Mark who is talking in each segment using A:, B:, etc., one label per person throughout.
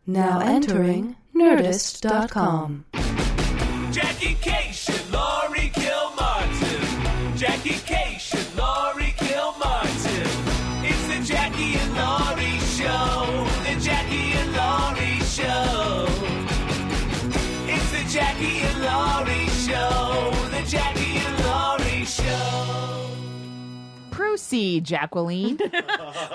A: Now entering Nerdist.com.
B: Jackie Cation, Laurie Kilmartin. Jackie Cation, Laurie Kilmartin. It's the Jackie and Laurie Show. The Jackie and Laurie Show. It's the Jackie and Laurie Show. The Jackie and Laurie Show.
C: Proceed, Jacqueline.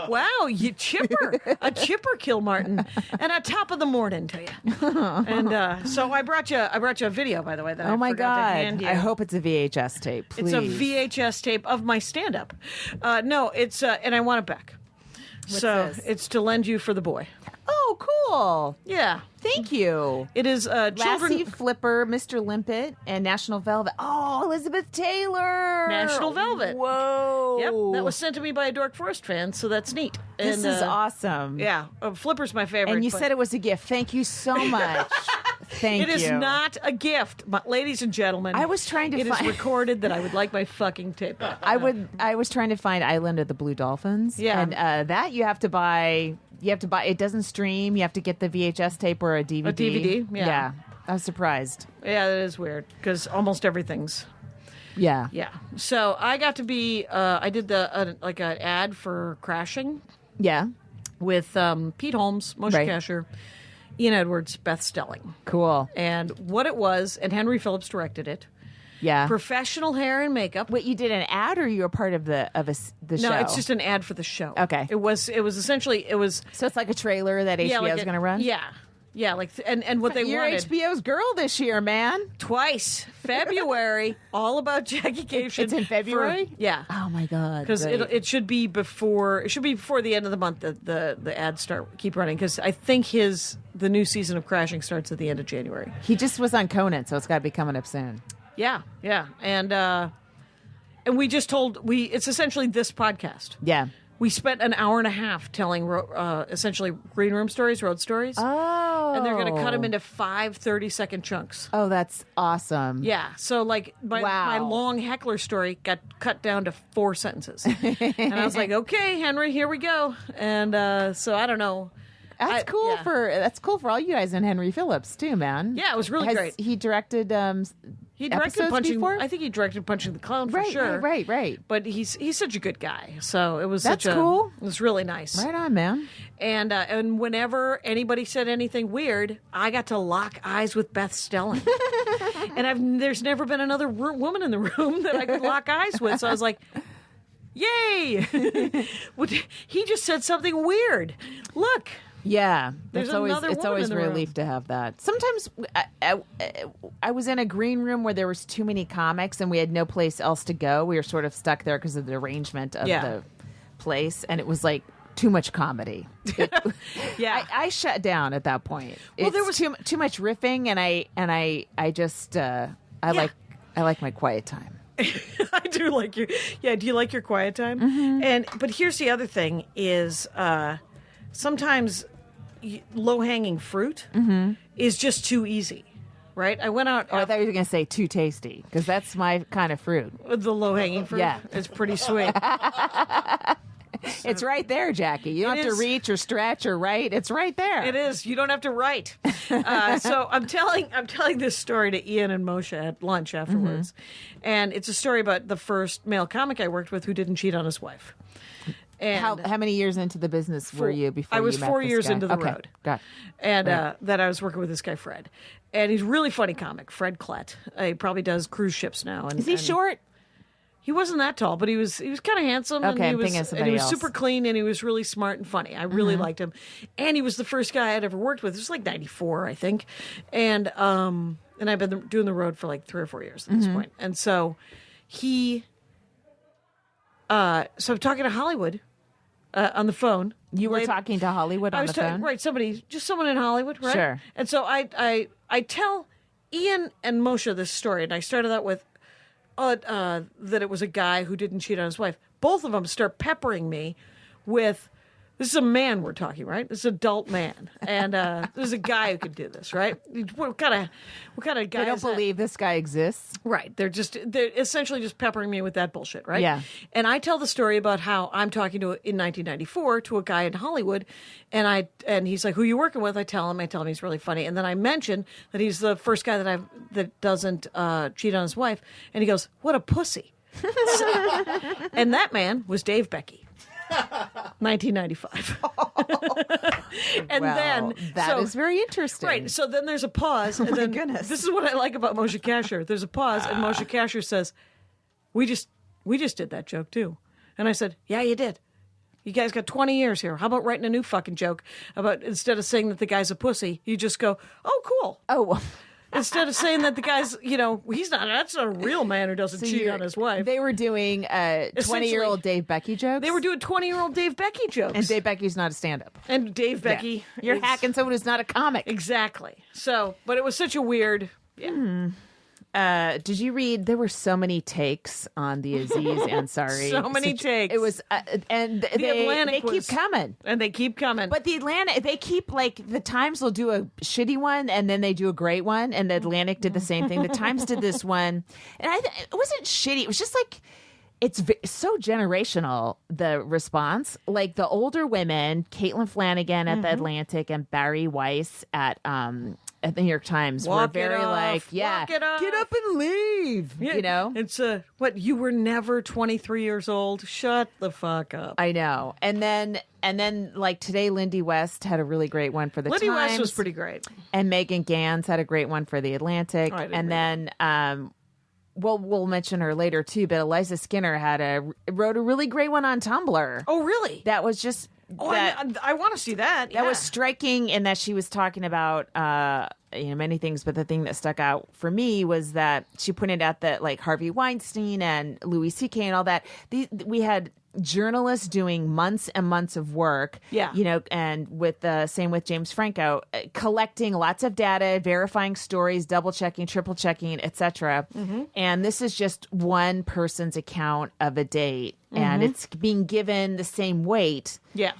D: Wow, you chipper. A chipper Kilmartin. And a top of the morning to you. And so I brought you a video, by the way, that I
C: Oh my
D: forgot to hand
C: God.
D: you.
C: I hope it's a VHS tape, please.
D: It's a VHS tape of my stand-up. No, it's, and I want it back. So
C: this?
D: it's to lend you for the boy.
C: Oh, cool.
D: Yeah.
C: Thank you.
D: It is children.
C: Lassie Flipper, Mr. Limpet, and National Velvet. Oh, Elizabeth Taylor.
D: National Velvet.
C: Whoa.
D: Yep, that was sent to me by a Dork Forest fan, so that's neat.
C: This
D: And,
C: is awesome.
D: Yeah, Flipper's my favorite.
C: And you
D: but
C: said it was a gift. Thank you so much. Thank you.
D: It is not a gift, ladies and gentlemen.
C: I was trying to
D: It is
C: find-
D: recorded that I would like my fucking tape back.
C: I was trying to find Island of the Blue Dolphins.
D: Yeah.
C: And that you have to buy. It doesn't stream. You have to get the VHS tape or a DVD.
D: A DVD, yeah.
C: I was surprised.
D: Yeah, that is weird because almost everything's.
C: Yeah.
D: Yeah. So I got to be. I did an ad for Crashing
C: Yeah.
D: with Pete Holmes, Moshe
C: Right.
D: Kasher, Ian Edwards, Beth Stelling,
C: Cool.
D: and what it was, and Henry Phillips directed it.
C: Yeah.
D: Professional hair and makeup.
C: Wait, you did an ad, or you were part of the show?
D: No, it's just an ad for the show.
C: Okay.
D: It was essentially
C: So it's like a trailer that HBO is going to run.
D: Yeah. Yeah, and what they
C: You're
D: wanted
C: HBO's girl this year, man.
D: twice February, all about Jackie Cation.
C: It's in February?
D: Yeah.
C: Oh my God!
D: Because
C: great.
D: it should be before the end of the month that the ads keep running, because I think the new season of Crashing starts at the end of January.
C: He just was on Conan, so it's got to be coming up soon.
D: Yeah, and we just it's essentially this podcast.
C: Yeah.
D: We spent an hour and a half telling essentially green room stories, road stories.
C: Oh.
D: And they're going to cut them into 5 30-second chunks.
C: Oh, that's awesome.
D: Yeah, so like my long heckler story got cut down to 4 sentences. And I was like, okay, Henry, here we go. And so I don't know.
C: That's cool for all you guys and Henry Phillips too, man.
D: Yeah, it was really great.
C: He directed
D: He directed
C: episodes
D: Punching.
C: before?
D: I think he directed Punching the Clown for sure.
C: Right.
D: But he's such a good guy. So it was
C: That's
D: such
C: cool.
D: It was really nice.
C: Right on, man.
D: And whenever anybody said anything weird, I got to lock eyes with Beth Stelling. And there's never been another woman in the room that I could lock eyes with. So I was like, yay! He just said something weird. Look.
C: Yeah,
D: There's
C: it's always
D: another woman
C: always
D: in
C: a
D: the
C: relief
D: room.
C: to have that. Sometimes I was in a green room where there was too many comics and we had no place else to go. We were sort of stuck there because of the arrangement of the place, and it was like too much comedy.
D: Yeah.
C: I shut down at that point.
D: Well,
C: It's
D: there was
C: too much riffing, and I just like my quiet time.
D: I do like your. Yeah, do you like your quiet time? Mm-hmm. But here's the other thing: is sometimes low-hanging fruit is just too easy, right? I went out.
C: Oh, I thought you were going to say too tasty, because that's my kind of fruit.
D: The low-hanging fruit.
C: Yeah.
D: It's pretty sweet.
C: It's right there, Jackie. You don't have to
D: is.
C: reach or stretch or write. It's right there.
D: It is. You don't have to write. So I'm telling this story to Ian and Moshe at lunch afterwards, and it's a story about the first male comic I worked with who didn't cheat on his wife. And
C: How many years into the business were you before
D: I was
C: you met
D: 4
C: this
D: years
C: guy?
D: into the
C: Okay,
D: road.
C: got it.
D: And that I was working with this guy, Fred. And he's a really funny comic, Fred Klett. He probably does cruise ships now. And,
C: Is he
D: and
C: short?
D: He wasn't that tall, but he was kind of handsome.
C: Okay,
D: and
C: I'm thinking of
D: and he
C: somebody
D: was
C: else.
D: super clean, and he was really smart and funny. I really liked him. And he was the first guy I'd ever worked with. It was like 94, I think. And I've been doing the road for like 3 or 4 years at this point. And so so I'm talking to Hollywood on the phone.
C: You were talking to Hollywood on the phone?
D: Right, someone in Hollywood, right?
C: Sure.
D: And so I tell Ian and Moshe this story, and I started out with that it was a guy who didn't cheat on his wife. Both of them start peppering me with This is a man we're talking, right? This is an adult man, and this is a guy who could do this, right? What kind of guy?
C: They don't believe this guy exists.
D: Right. They're essentially just peppering me with that bullshit, right?
C: Yeah.
D: And I tell the story about how I'm talking in 1994 to a guy in Hollywood, and he's like, "Who are you working with?" I tell him he's really funny, and then I mention that he's the first guy that doesn't cheat on his wife, and he goes, "What a pussy." And that man was Dave Becky. 1995. And
C: Well,
D: then
C: that is very interesting.
D: Right. So then there's a pause. And then
C: goodness.
D: This is what I like about Moshe Kasher. There's a pause, and Moshe Kasher says, we just did that joke too. And I said, yeah, you did. You guys got 20 years here. How about writing a new fucking joke about, instead of saying that the guy's a pussy, you just go, oh, cool.
C: Oh,
D: Instead of saying that the guy's, that's not a real man who doesn't cheat on his wife.
C: They were doing 20-year-old Dave Becky jokes.
D: They were doing 20-year-old Dave Becky jokes.
C: And Dave Becky's not a stand-up.
D: And Dave Becky.
C: You're
D: is-
C: hacking someone who's not a comic.
D: Exactly. So, but it was such a weird. Yeah.
C: Did you read? There were so many takes on the Aziz Ansari.
D: So many takes.
C: It was, and they
D: Atlantic
C: keep coming.
D: And they keep coming.
C: But the Atlantic, they keep the Times will do a shitty one and then they do a great one, and the Atlantic did the same thing. The Times did this one, and it wasn't shitty. It was just like. It's so generational, the response. Like the older women, Caitlin Flanagan at the Atlantic and Barry Weiss at the New York Times were very like,
D: Walk it off.
C: get up and leave.
D: Yeah,
C: You know?
D: It's what, you were never 23 years old? Shut the fuck up.
C: I know. And then like today, Lindy West had a really great one for the
D: Lindy
C: Times.
D: West was pretty great.
C: And Megan Gans had a great one for the Atlantic.
D: Oh, I didn't
C: And then well, we'll mention her later too, but Eliza Skinner wrote a really great one on Tumblr.
D: Oh, really?
C: That was just
D: I want to see that.
C: that was striking in that she was talking about many things, but the thing that stuck out for me was that she pointed out that like Harvey Weinstein and Louis C.K. and all that, we had journalists doing months and months of work.
D: Yeah.
C: And with the same with James Franco, collecting lots of data, verifying stories, double checking, triple checking, etc. And this is just one person's account of a date. And it's being given the same weight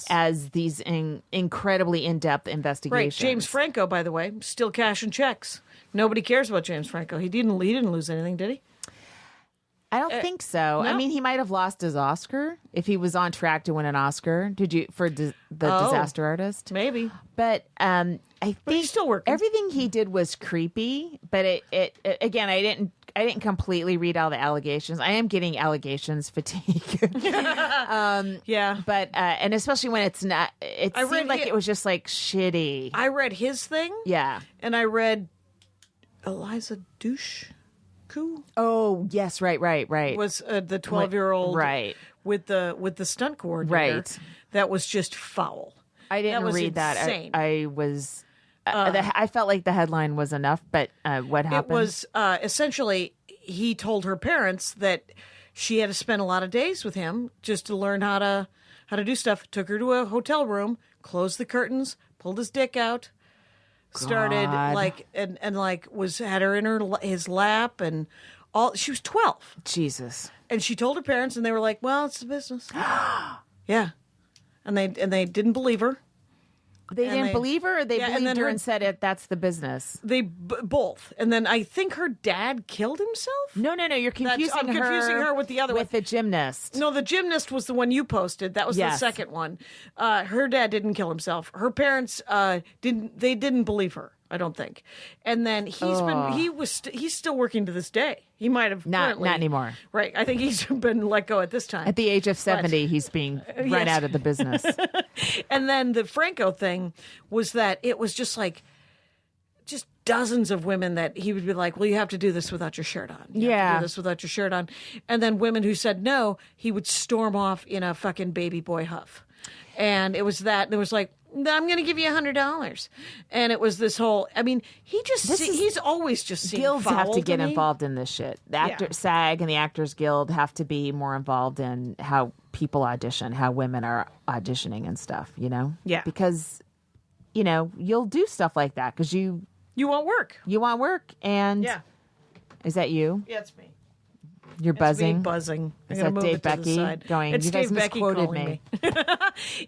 C: as these incredibly in-depth investigations.
D: Right. James Franco, by the way, still cashing checks. Nobody cares about James Franco. He didn't lose anything, did he?
C: I don't think so.
D: no?
C: I mean, he might have lost his Oscar if he was on track to win an Oscar. Did you for the Disaster Artist?
D: Maybe.
C: But I think
D: he's still working.
C: Everything he did was creepy. But it again, I didn't completely read all the allegations. I am getting allegations fatigue.
D: Yeah.
C: But and especially when it's not. It
D: I read
C: seemed like
D: it-
C: it was just like shitty.
D: I read his thing.
C: Yeah.
D: And I read Eliza Dushku
C: Oh yes, right.
D: was the 12-year-old
C: Right.
D: with the stunt coordinator.
C: Right.
D: That was just foul.
C: I didn't
D: was
C: read that.
D: insane.
C: I was. I felt like the headline was enough, but what happened?
D: It was essentially he told her parents that she had to spend a lot of days with him just to learn how to do stuff. Took her to a hotel room, closed the curtains, pulled his dick out, started
C: God.
D: had her in his lap and all. She was 12,
C: Jesus.
D: and she told her parents, and they were like, "Well, it's the business." Yeah, and they didn't believe her.
C: They didn't believe her, or they
D: Yeah, and
C: believed
D: then
C: her
D: her-
C: and said that's the business.
D: They both, and then I think her dad killed himself.
C: No, you're confusing
D: I'm confusing her with the other
C: with
D: one.
C: the gymnast.
D: No, the gymnast was the one you posted. That was the
C: Yes.
D: second one. Her dad didn't kill himself. Her parents didn't believe her. I don't think. And then he's still working to this day. He might have
C: Not
D: currently-
C: anymore.
D: Right. I think he's been let go at this time.
C: At the age of 70, he's being run
D: yes.
C: out of the business.
D: And then the Franco thing was that it was just like just dozens of women that he would be like, well, you have to do this without your shirt on. You have to
C: Yeah.
D: do this without your shirt on. And then women who said no, he would storm off in a fucking baby boy huff. And it was that. There was like, I'm going to give you $100. And it was this whole, I mean, he's always just seen
C: Guilds have
D: foul
C: to get
D: me.
C: involved in this shit. The SAG and the Actors Guild have to be more involved in how people audition, how women are auditioning and stuff,
D: Yeah.
C: Because, you'll do stuff like that because you
D: You won't work.
C: want work. And
D: Yeah.
C: is that you?
D: Yeah, it's me.
C: You're
D: It's me
C: buzzing.
D: buzzing. I'm
C: Is
D: gonna
C: that
D: move
C: Dave
D: it to the
C: Becky
D: side.
C: going,
D: It's
C: "You guys
D: Dave Becky
C: misquoted
D: calling
C: me."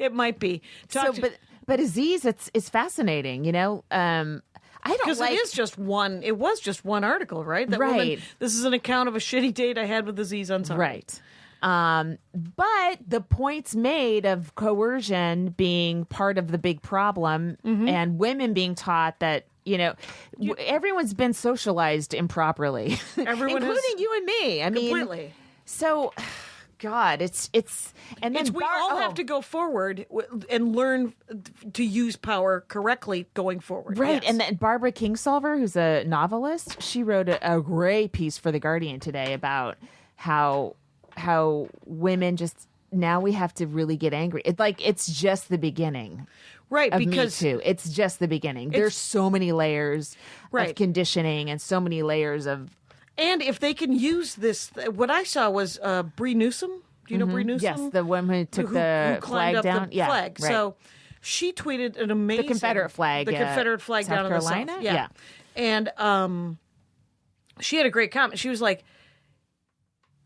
D: It might be.
C: But Aziz, it's fascinating. I don't
D: because
C: like.
D: it is just one. It was just one article, right? That
C: Right.
D: woman, this is an account of a shitty date I had with Aziz Ansari.
C: Right. But the points made of coercion being part of the big problem and women being taught that, everyone's been socialized improperly,
D: Everyone has-
C: including you and me. I mean,
D: Completely.
C: so, God, and then
D: We all have to go forward and learn to use power correctly going forward.
C: Right.
D: Yes.
C: And then Barbara Kingsolver, who's a novelist, she wrote a great piece for The Guardian today about how women just, now we have to really get angry. It's just the beginning.
D: Right,
C: Of
D: because
C: Me Too. It's just the beginning. There's so many layers
D: Right.
C: of conditioning and so many layers of.
D: and if they can use this, what I saw was Bree Newsom. Do you know Bree Newsom?
C: Yes, the woman who took the
D: climbed
C: flag
D: up
C: down.
D: the
C: Yeah,
D: flag.
C: right.
D: So she tweeted an amazing
C: Confederate flag,
D: the Confederate flag
C: South
D: down
C: Carolina?
D: in the South.
C: Yeah.
D: And she had a great comment. She was like,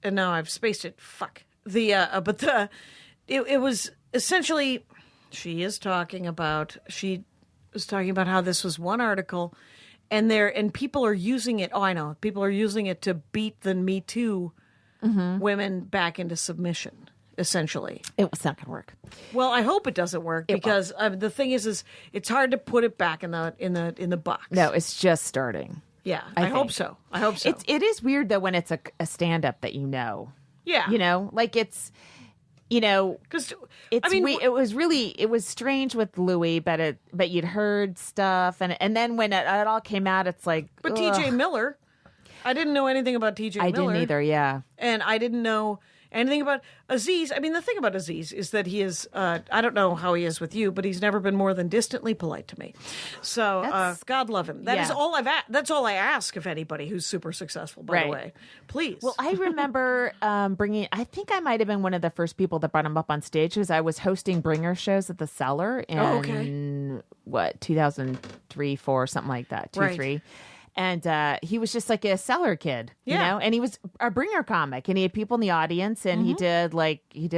D: and now I've spaced it. Fuck it was essentially she was talking about how this was one article, and people are using it. Oh, I know, people are using it to beat the Me Too women back into submission. Essentially,
C: It's not going to work.
D: well, I hope it doesn't work because the thing is it's hard to put it back in the box.
C: No, it's just starting.
D: Yeah,
C: I
D: I hope
C: think.
D: so. I hope so.
C: It is weird, though, when it's a stand-up that
D: yeah,
C: it's.
D: because
C: It was strange with Louis, but you'd heard stuff, and then when it all came out, it's like.
D: But
C: ugh.
D: T.J. Miller, I didn't know anything about T.J.
C: I
D: Miller.
C: didn't either. Yeah,
D: And I didn't know anything about Aziz. I mean, the thing about Aziz is that he is, I don't know how he is with you, but he's never been more than distantly polite to me. So God love him. That is
C: Yeah.
D: all that's all I ask of anybody who's super successful, by the
C: Right.
D: way. Please.
C: Well, I remember I think I might have been one of the first people that brought him up on stage because I was hosting bringer shows at the Cellar in 2003, 4, something like that, 2,
D: Right.
C: 3. And he was just like a Cellar kid,
D: Yeah.
C: and he was a bringer comic, and he had people in the audience, and he did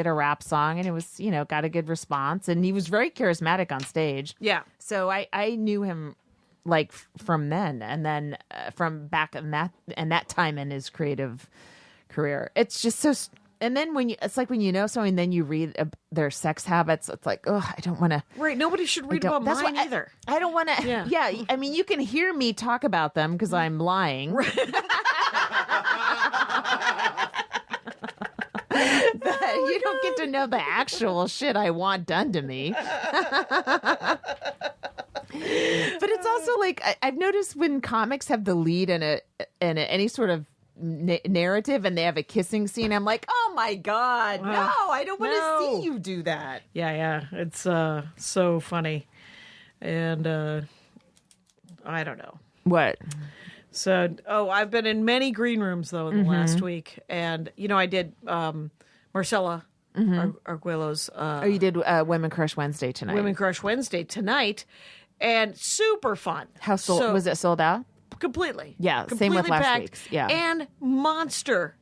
C: a rap song, and it was, got a good response, and he was very charismatic on stage.
D: Yeah.
C: So I knew him from then, and then from back in that time in his creative career. It's just so. And then it's like when you know someone, then you read their sex habits. It's like, oh, I don't want to.
D: Right. Nobody should read about mine either.
C: I don't want to.
D: Yeah.
C: I mean, you can hear me talk about them because I'm lying. But you don't get to know the actual shit I want done to me. But it's also like I've noticed when comics have the lead in any sort of narrative and they have a kissing scene, I'm like, oh my God, no, I don't want to see you do that.
D: Yeah. It's so funny. And I don't know.
C: What?
D: So, I've been in many green rooms though in the last week, and I did Marcella Arguello's
C: You did Women Crush Wednesday tonight.
D: Women Crush Wednesday tonight, and super fun.
C: Was it sold out?
D: Completely.
C: Yeah,
D: completely
C: same with last
D: packed,
C: week's. Yeah.
D: and monster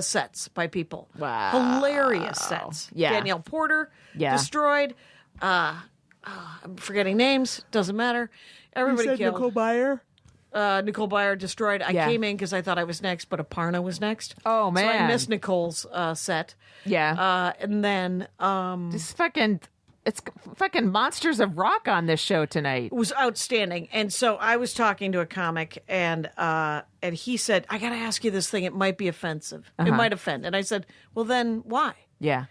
D: sets by people.
C: Wow.
D: Hilarious sets.
C: Yeah.
D: Danielle Porter,
C: Yeah.
D: destroyed. I'm forgetting names. Doesn't matter. Everybody killed.
C: Nicole Byer?
D: Nicole Byer destroyed. I
C: Yeah.
D: came in because I thought I was next, but Aparna was next.
C: Oh,
D: So I
C: man.
D: missed Nicole's set.
C: Yeah.
D: And then
C: It's fucking monsters of rock on this show tonight.
D: it was outstanding. And so I was talking to a comic, and he said, I got to ask you this thing. It might be offensive. It might offend. And I said, well, then why?
C: Yeah.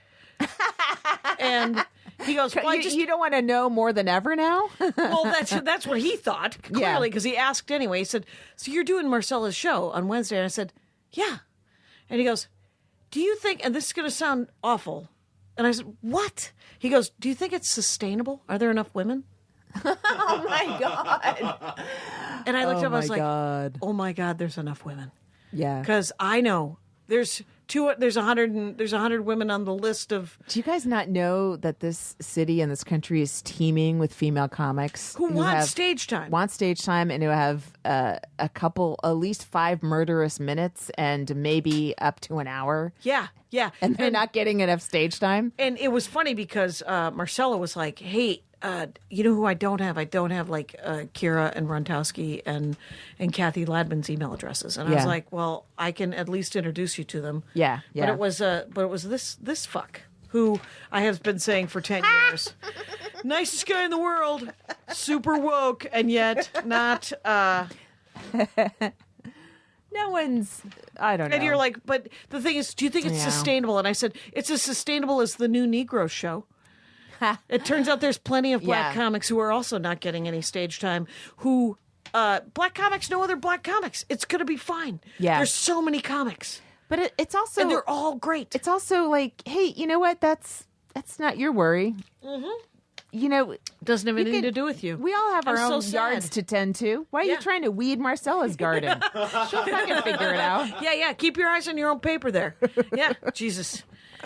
D: And he goes, well,
C: You don't want to know more than ever now?
D: well, that's what he thought, clearly, because he asked anyway. He said, so you're doing Marcella's show on Wednesday? And I said, yeah. And he goes, do you think, and this is going to sound awful, and I said, what? He goes, do you think it's sustainable? Are there enough women?
C: Oh, my God.
D: And I looked up, I was like,
C: God.
D: oh, my God, there's enough women.
C: Yeah.
D: Because I know there's there's 100 women on the list of
C: Do you guys not know that this city and this country is teeming with female comics
D: who want
C: have-
D: stage time.
C: Want stage time and who have at least 5 murderous minutes and maybe up to an hour.
D: Yeah.
C: And they're not getting enough stage time.
D: And it was funny because Marcella was like, "Hey, you know who I don't have? I don't have like Kira and Runtowski and Kathy Ladman's email addresses." And I was
C: Yeah.
D: like, "Well, I can at least introduce you to them."
C: Yeah.
D: But it was this fuck who I have been saying for 10 years, nicest guy in the world, super woke, and yet not.
C: No one's, I don't know.
D: And you're like, but the thing is, do you think it's
C: Yeah.
D: sustainable? And I said, it's as sustainable as the new Negro show. It turns out there's plenty of black
C: Yeah.
D: comics who are also not getting any stage time. Who black comics know other black comics. It's going to be fine.
C: Yeah.
D: There's so many comics,
C: But it's also,
D: and they're all great.
C: it's also like, hey, you know what? That's not your worry. Mm-hmm. You know,
D: Doesn't have anything
C: could-
D: to do with you.
C: we all have our
D: I'm
C: own
D: so
C: yards
D: sad.
C: to tend to. Why are
D: Yeah.
C: you trying to weed Marcella's garden? She'll fucking figure it out.
D: Yeah. Keep your eyes on your own paper there. Yeah, Jesus.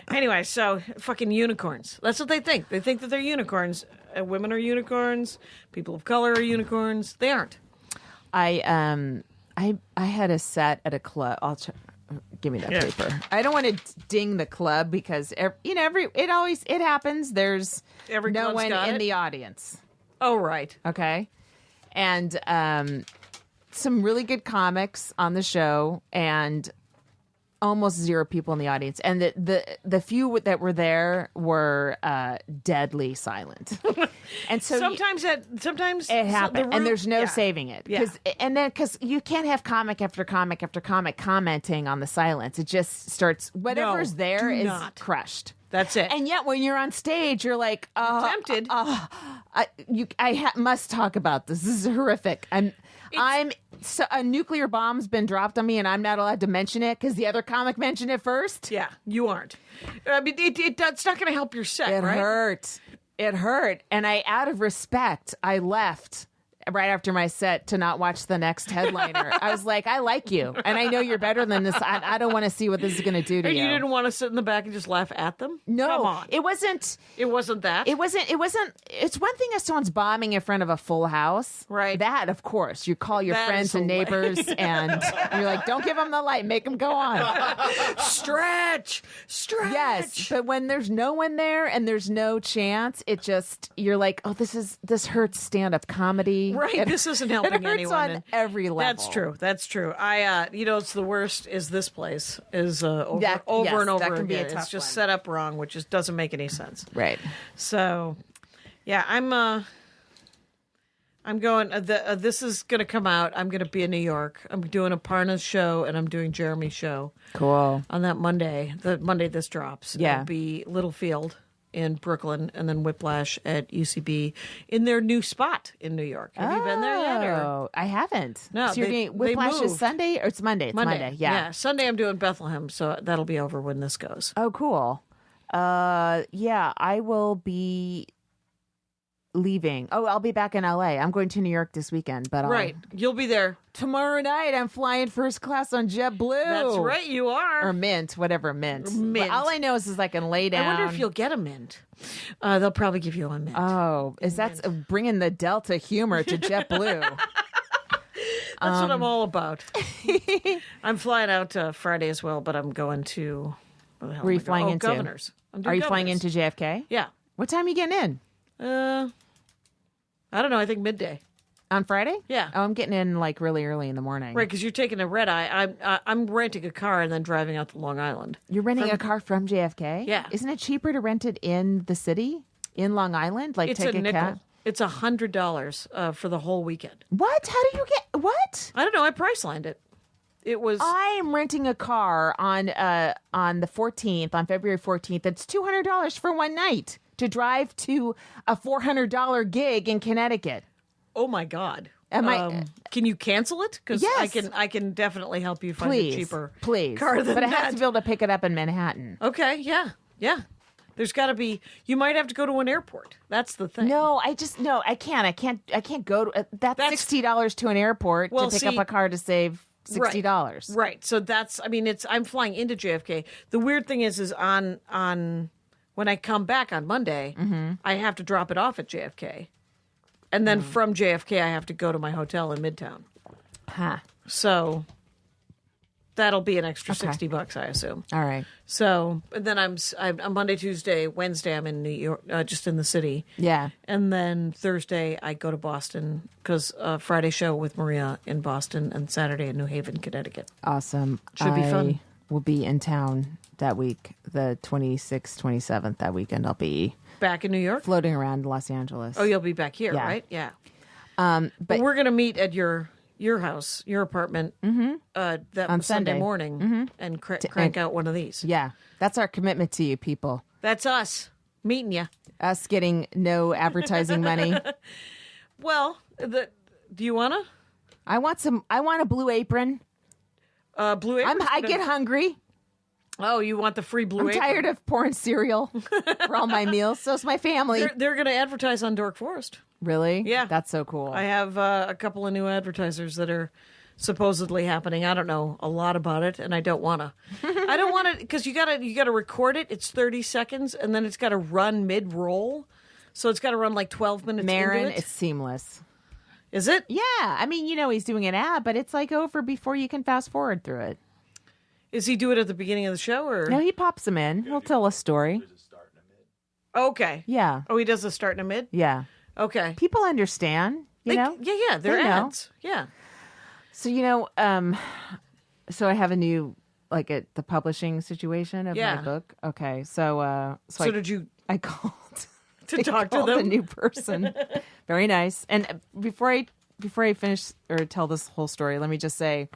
D: Anyway, so fucking unicorns. That's what they think. They think that they're unicorns. Women are unicorns. People of color are unicorns. They aren't.
C: I had a set at a club. Give me that
D: Yeah.
C: paper. I don't want to ding the club because it happens. There's
D: Every
C: no
D: club's
C: one
D: got
C: in
D: it?
C: the audience.
D: Oh, right.
C: Okay, and some really good comics on the show, and almost 0 people in the audience. And the few that were there were deadly silent. And so
D: Sometimes
C: it happened, and there's no
D: yeah.
C: saving it.
D: Yeah.
C: Because you can't have comic after comic after comic commenting on the silence. It just starts, whatever's there
D: do
C: is
D: not.
C: crushed.
D: That's it.
C: And yet, when you're on stage, you're like,
D: tempted.
C: I must talk about this. This is horrific. So a nuclear bomb's been dropped on me, and I'm not allowed to mention it because the other comic mentioned it first.
D: Yeah, you aren't. I mean, it's not going to help your set,
C: It
D: right?
C: hurt. It hurt. And out of respect, I left right after my set to not watch the next headliner. I was like, I like you, and I know you're better than this. I don't want to see what this is going to do to
D: And
C: you.
D: you didn't want to sit in the back and just laugh at them?
C: No,
D: Come on.
C: it wasn't.
D: It wasn't that?
C: It wasn't. It's one thing if someone's bombing in front of a full house.
D: Right.
C: That, of course, you call your
D: That
C: friends
D: is
C: and
D: hilarious.
C: neighbors, and you're like, don't give them the light, make them go on.
D: Stretch!
C: Yes, but when there's no one there and there's no chance, you're like, oh, this hurts stand-up comedy.
D: Right, this isn't helping
C: it hurts
D: anyone.
C: on
D: And
C: every level.
D: That's true. It's the worst is this place is over
C: Yes,
D: and over
C: that can be a
D: again. It's
C: tough
D: just
C: one.
D: set up wrong, which just doesn't make any sense.
C: Right.
D: So, yeah, I'm going. This is going to come out. I'm going to be in New York. I'm doing Aparna's show and I'm doing Jeremy's show
C: Cool.
D: on that Monday. The Monday this drops.
C: Yeah.
D: It'll be Littlefield in Brooklyn and then Whiplash at UCB in their new spot in New York. Have you been there yet? Or?
C: Oh, I haven't.
D: No,
C: so you're
D: they
C: doing Whiplash is
D: moved.
C: Sunday or it's Monday? It's Monday. Yeah.
D: Sunday I'm doing Bethlehem, so that'll be over when this goes.
C: Oh, cool. Yeah, I will be leaving. Oh, I'll be back in LA. I'm going to New York this weekend, but
D: Right. You'll be there.
C: tomorrow night I'm flying first class on JetBlue.
D: That's right, you are.
C: Or Mint, whatever Mint.
D: Mint.
C: But all I know is I can lay down.
D: I wonder if you'll get a mint. They'll probably give you a mint.
C: Oh, is that bringing the Delta humor to JetBlue?
D: That's what I'm all about. I'm flying out Friday as well, but I'm going to. Where the hell
C: Where are
D: am
C: you
D: I going?
C: flying
D: Oh,
C: into?
D: Governors. I'm doing
C: Are you flying
D: Governors.
C: into JFK?
D: Yeah.
C: What time are you getting in?
D: I don't know. I think midday.
C: On Friday?
D: Yeah.
C: Oh, I'm getting in like really early in the morning.
D: Right, because you're taking a red eye. I'm renting a car and then driving out to Long Island.
C: You're renting a car from JFK?
D: Yeah.
C: Isn't it cheaper to rent it in the city? In Long Island? Like
D: It's
C: take
D: a nickel.
C: cab?
D: It's $100 for the whole weekend.
C: What? How do you get what?
D: I don't know. I price lined it. It was.
C: I am renting a car on the 14th, on February 14th. It's $200 for one night to drive to a $400 gig in Connecticut.
D: Oh my God.
C: Am I-
D: Can you cancel it? Because
C: Yes.
D: I can definitely help you find
C: Please,
D: a cheaper
C: please.
D: car than
C: but I
D: that.
C: have to be able to pick it up in Manhattan.
D: Okay, yeah. There's got to be. You might have to go to an airport. That's the thing.
C: No, I can't. I can't go to that's $60 to an airport
D: Well,
C: to pick
D: see-
C: up a car to save $60.
D: Right. So I'm flying into JFK. The weird thing is on when I come back on Monday, I have to drop it off at JFK. And then from JFK, I have to go to my hotel in Midtown.
C: Huh.
D: So that'll be an extra $60, I assume.
C: All right.
D: So and then I'm Monday, Tuesday, Wednesday, I'm in New York, just in the city.
C: Yeah.
D: And then Thursday, I go to Boston because Friday show with Maria in Boston and Saturday in New Haven, Connecticut.
C: Awesome.
D: Should be fun.
C: Will be in town that week, the 26th, 27th. That weekend, I'll be
D: Back in New York?
C: floating around Los Angeles.
D: Oh, you'll be back here,
C: Yeah.
D: right? Yeah.
C: but
D: But we're going to meet at your house, your apartment, that
C: On
D: Sunday
C: Sunday.
D: morning and crank out one of these.
C: yeah, that's our commitment to you people.
D: That's us meeting you.
C: Us getting no advertising money.
D: Well, do you want to?
C: I want a blue apron.
D: Blue apron?
C: I get hungry.
D: Oh, you want the free blue
C: I'm
D: apron?
C: tired of pouring cereal for all my meals. So's my family.
D: They're going to advertise on Dork Forest.
C: Really?
D: Yeah.
C: That's so cool.
D: I have a couple of new advertisers that are supposedly happening. I don't know a lot about it, and I don't want to. I don't want to because you gotta record it. It's 30 seconds, and then it's got to run mid roll, so it's got to run like 12 minutes.
C: Marin,
D: into it.
C: it's seamless.
D: Is it?
C: Yeah. I mean, he's doing an ad, but it's like over before you can fast forward through it.
D: Is he do it at the beginning of the show or?
C: No, he pops them in. He'll tell a story.
D: Okay.
C: Yeah.
D: Oh, he does a start and a mid.
C: Yeah.
D: Okay.
C: People understand, you know?
D: Yeah. They're
C: They know.
D: ads. Yeah.
C: So, so I have a new, the publishing situation of
D: Yeah.
C: my book. Okay. So
D: Did you
C: I called
D: to
C: I
D: talk to
C: called
D: them?
C: the new person. Very nice. And before I finish or tell this whole story, let me just say,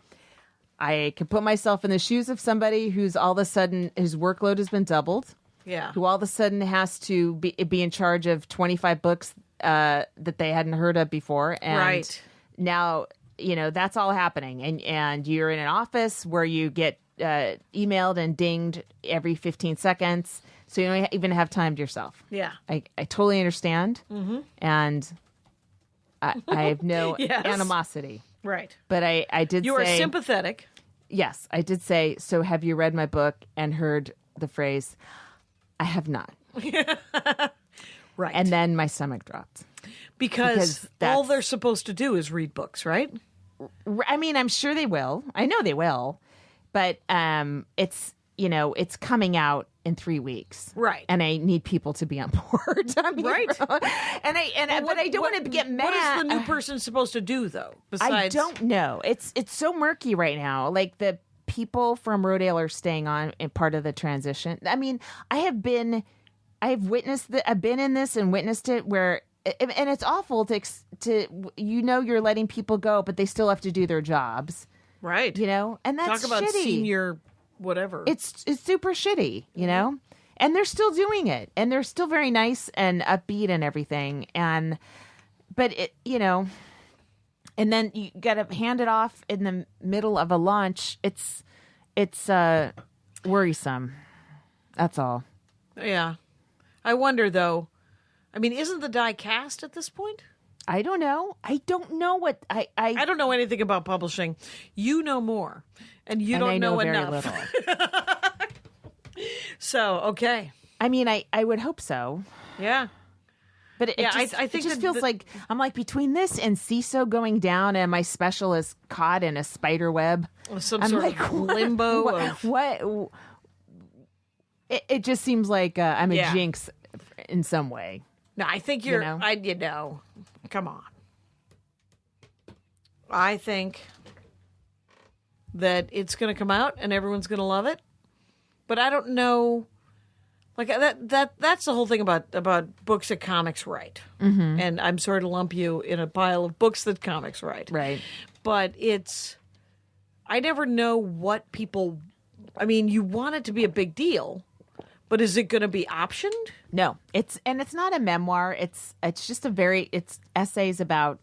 C: I can put myself in the shoes of somebody who's all of a sudden his workload has been doubled.
D: Yeah.
C: Who all of a sudden has to be in charge of 25 books that they hadn't heard of before. And
D: Right.
C: now, that's all happening. And you're in an office where you get emailed and dinged every 15 seconds. So you don't even have time to yourself.
D: Yeah.
C: I totally understand. Mm-hmm. And I have no
D: Yes.
C: animosity.
D: Right.
C: But I did
D: You
C: say...
D: are sympathetic.
C: Yes, I did say, so have you read my book and heard the phrase, I have not.
D: Right.
C: And then my stomach dropped.
D: Because
C: that's-
D: all they're supposed to do is read books, right?
C: I mean, I'm sure they will. I know they will. But it's coming out in 3 weeks.
D: Right.
C: And I need people to be on board. I mean,
D: Right.
C: but I don't want to get mad.
D: What is the new person supposed to do, though? Besides,
C: I don't know. It's so murky right now. Like the people from Rodale are staying on in part of the transition. I mean, I've been in this and witnessed it where, and it's awful to you're letting people go, but they still have to do their jobs.
D: Right.
C: And that's
D: Talk about
C: shitty.
D: senior whatever.
C: It's super shitty, and they're still doing it, and they're still very nice and upbeat and everything, but and then you got to hand it off in the middle of a lunch. It's worrisome. That's all.
D: Yeah. I wonder, though. I mean, isn't the die cast at this point?
C: I don't know. I don't know what I
D: don't know anything about publishing. You know more, and you don't
C: I know very
D: enough.
C: little.
D: So, okay.
C: I mean, I would hope so.
D: Yeah.
C: But it
D: I think
C: just
D: that
C: feels like I'm like between this and CISO going down and my special is caught in a spider web.
D: Some
C: I'm
D: sort
C: like,
D: of limbo.
C: What? It just seems like I'm a
D: Yeah.
C: jinx in some way.
D: No, I think you're. Come on. I think that it's going to come out and everyone's going to love it, but I don't know. Like that's the whole thing about books that comics write, and I'm sorry to lump you in a pile of books that comics write,
C: Right.
D: But I never know what people. I mean, you want it to be a big deal, but is it going to be optioned?
C: No, it's not a memoir. It's just it's essays about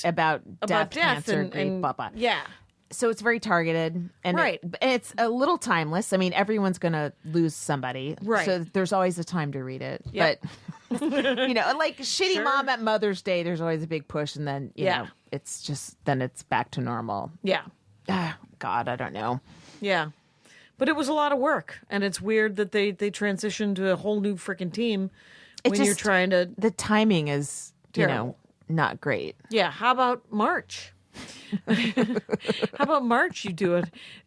C: about death, cancer, grief, blah blah.
D: Yeah.
C: So it's very targeted, and
D: Right.
C: it's a little timeless. I mean, everyone's going to lose somebody,
D: Right.
C: So there's always a time to read it.
D: Yep.
C: But like shitty
D: Sure.
C: mom at Mother's Day, there's always a big push, and then you
D: Yeah.
C: know, it's just then it's back to normal.
D: Yeah.
C: God, I don't know.
D: Yeah. But it was a lot of work, and it's weird that they transitioned to a whole new freaking team when you're trying to...
C: The timing is,
D: Terrible.
C: not great.
D: Yeah, how about March? How about March you do it?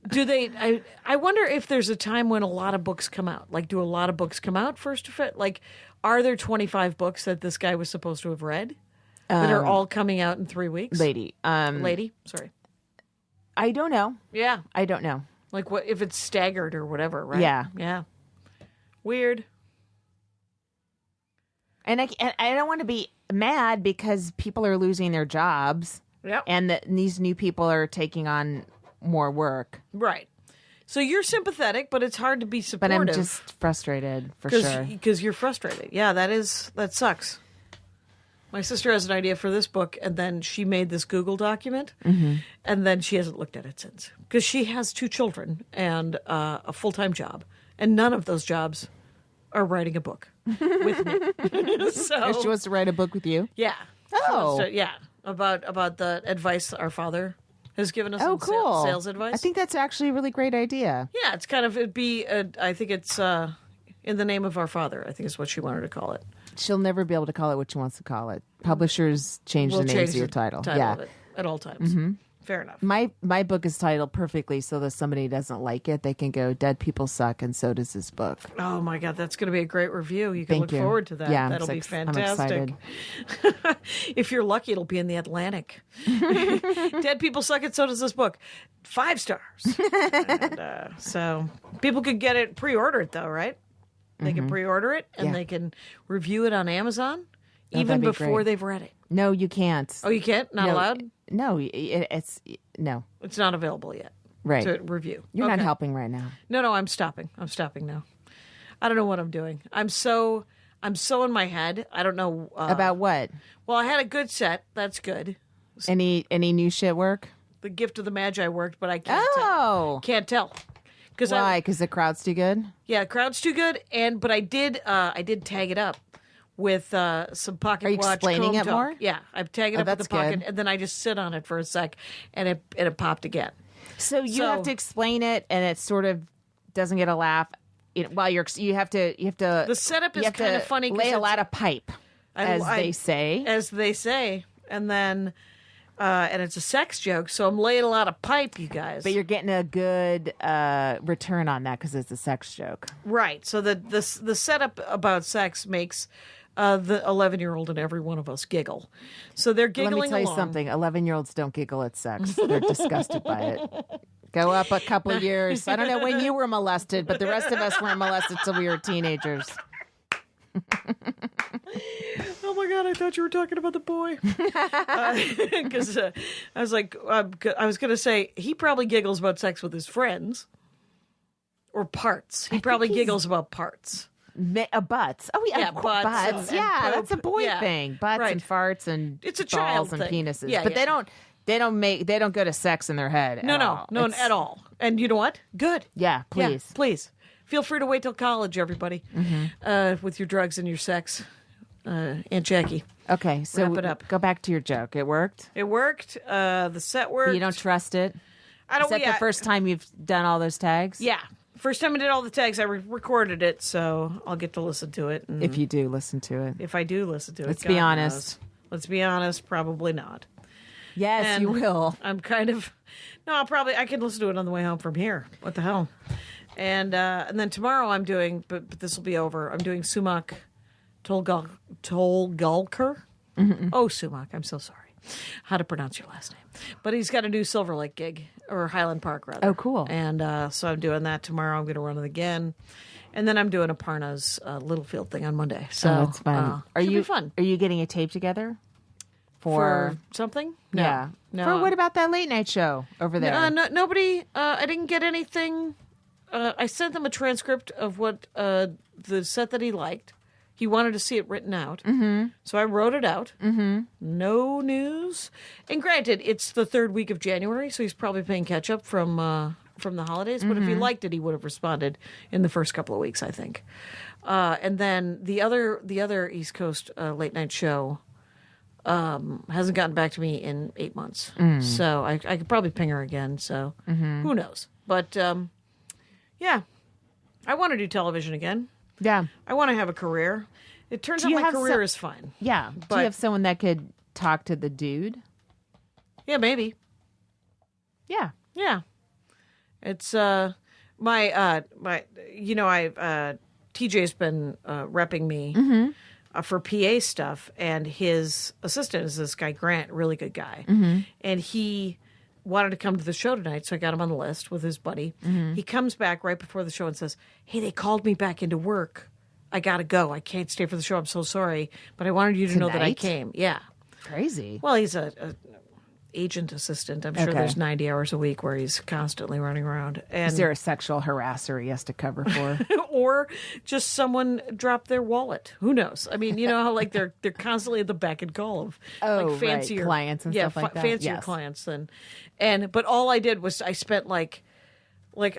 D: Do they... I wonder if there's a time when a lot of books come out. Like, do a lot of books come out first to fit? Like, are there 25 books that this guy was supposed to have read that are all coming out in 3 weeks?
C: Lady.
D: Sorry.
C: I don't know.
D: Yeah.
C: I don't know.
D: Like, what if it's staggered or whatever, right?
C: Yeah.
D: Yeah. Weird.
C: And I don't want to be mad because people are losing their jobs.
D: Yep.
C: And these new people are taking on more work.
D: Right. So you're sympathetic, but it's hard to be supportive.
C: But I'm just frustrated, for sure.
D: Because you're frustrated. Yeah, that sucks. My sister has an idea for this book, and then she made this Google document, and then she hasn't looked at it since. Because she has 2 children and a full-time job, and none of those jobs are writing a book with me. So
C: She wants to write a book with you?
D: yeah.
C: Oh.
D: Yeah. About the advice our father has given us.
C: Oh, cool.
D: Sales advice.
C: I think that's actually a really great idea.
D: Yeah, it's kind of, I think it's in the name of our father, I think is what she wanted to call it.
C: She'll never be able to call it what she wants to call it. Publishers change
D: We'll
C: the names
D: change
C: of your
D: the
C: title.
D: of
C: Yeah.
D: it at all times. Fair enough.
C: My book is titled perfectly so that if somebody doesn't like it, they can go, Dead People Suck, and so does this book.
D: Oh my God, that's going to be a great review. You can
C: Thank
D: look
C: you.
D: forward to that.
C: Yeah,
D: That'll be
C: I'm
D: fantastic.
C: excited.
D: If you're lucky, it'll be in the Atlantic. Dead people suck it, so does this book. 5 stars. And, so people could get it, pre-order it though, right? They can pre-order it and
C: Yeah.
D: they can review it on Amazon even
C: that'd be
D: before
C: great.
D: they've read it.
C: No, you can't.
D: Oh, you can't? Not
C: No,
D: allowed?
C: No, it's no.
D: It's not available yet.
C: Right.
D: To review.
C: You're not
D: Okay.
C: helping right now.
D: No, I'm stopping. I'm stopping now. I don't know what I'm doing. I'm so in my head. I don't know
C: About what?
D: Well, I had a good set. That's good.
C: Any new shit work?
D: The Gift of the Magi worked, but I can't tell.
C: Oh.
D: Can't tell. Because
C: Why? Because the crowd's too good?
D: yeah, the crowd's too good, but I did tag it up with some pocket
C: Are you
D: watch.
C: explaining
D: comb
C: it
D: talk.
C: more?
D: Yeah, I tag it up with
C: that's
D: the pocket,
C: good.
D: and then I just sit on it for a sec, and it popped again.
C: So you have to explain it, and it sort of doesn't get a laugh. While you have to.
D: The setup is kind of funny. 'cause
C: Lay a
D: it's-
C: lot of pipe, as they say.
D: And then and it's a sex joke, so I'm laying a lot of pipe, you guys.
C: But you're getting a good return on that because it's a sex joke.
D: Right. So the setup about sex makes the 11-year-old in every one of us giggle. So they're giggling
C: Let me tell you
D: along.
C: something. 11-year-olds don't giggle at sex. They're disgusted by it. Go up a couple of years. I don't know when you were molested, but the rest of us weren't molested till we were teenagers.
D: Oh my God, I thought you were talking about the boy. Because I was like, I was going to say, he probably giggles about sex with his friends or parts. He probably giggles about parts.
C: Butts. Oh, yeah.
D: Yeah,
C: Of course,
D: butts
C: butts.
D: and
C: Yeah,
D: poop.
C: that's a boy
D: Yeah.
C: thing. Butts
D: Right.
C: and farts and
D: It's a
C: balls
D: child
C: and
D: thing.
C: penises.
D: Yeah,
C: but
D: yeah.
C: they don't go to sex in their head.
D: No,
C: at all.
D: no,
C: It's-
D: at all. And you know what? Good.
C: Yeah, please.
D: Yeah, please. Feel free to wait till college, everybody, with your drugs and your sex. Aunt Jackie.
C: Okay, so
D: Wrap it up.
C: go back to your joke. It worked?
D: It worked. The set worked.
C: You don't trust it?
D: I don't.
C: Is that the first time you've done all those tags?
D: Yeah. First time I did all the tags, I recorded it, so I'll get to listen to it. And
C: If you do listen to it.
D: if I do listen to it,
C: Let's be
D: God
C: honest.
D: knows. Let's be honest. Probably not.
C: Yes,
D: And
C: you will.
D: I'm kind of. No, I can listen to it on the way home from here. What the hell? And then tomorrow I'm doing, but this will be over. I'm doing Sumac Tolgulker. Oh, Sumac. I'm so sorry. How to pronounce your last name? But he's got a new Silver Lake gig, or Highland Park rather.
C: Oh, cool.
D: And so I'm doing that tomorrow. I'm going to run it again, and then I'm doing Aparna's Littlefield thing on Monday. So
C: Oh, that's fun.
D: should be fun
C: Are you getting a tape together?
D: for something. No,
C: Yeah.
D: no.
C: For what about that late night show over there?
D: Nobody. I didn't get anything. I sent them a transcript of what the set that he liked. He wanted to see it written out, so I wrote it out. No news. And granted, it's the third week of January, so he's probably playing catch up from the holidays. But if he liked it, he would have responded in the first couple of weeks, I think. And then the other East Coast late night show. hasn't gotten back to me in 8 months. So I could probably ping her again. So who knows? But yeah, I want to do television again.
C: Yeah.
D: I want to have a career. It turns out
C: you
D: my
C: have
D: career is fine.
C: Yeah. Do
D: But-
C: you have someone that could talk to the dude?
D: Yeah, maybe.
C: Yeah.
D: Yeah. It's my TJ's been repping me for PA stuff, and his assistant is this guy Grant, really good guy, and he wanted to come to the show tonight, so I got him on the list with his buddy. He comes back right before the show and says, "Hey, they called me back into work. I gotta go. I can't stay for the show. I'm so sorry, but I wanted you to know that I
C: Tonight?
D: came." Yeah.
C: Crazy.
D: Well, he's a agent assistant. I'm sure
C: Okay.
D: there's 90 hours a week where he's constantly running around. And
C: Is there a sexual harasser he has to cover for?
D: or just someone dropped their wallet. Who knows? I mean, you know how like they're constantly at the beck and call of like fancier
C: clients and stuff like that.
D: fancier
C: Yes.
D: clients but all I did was I spent like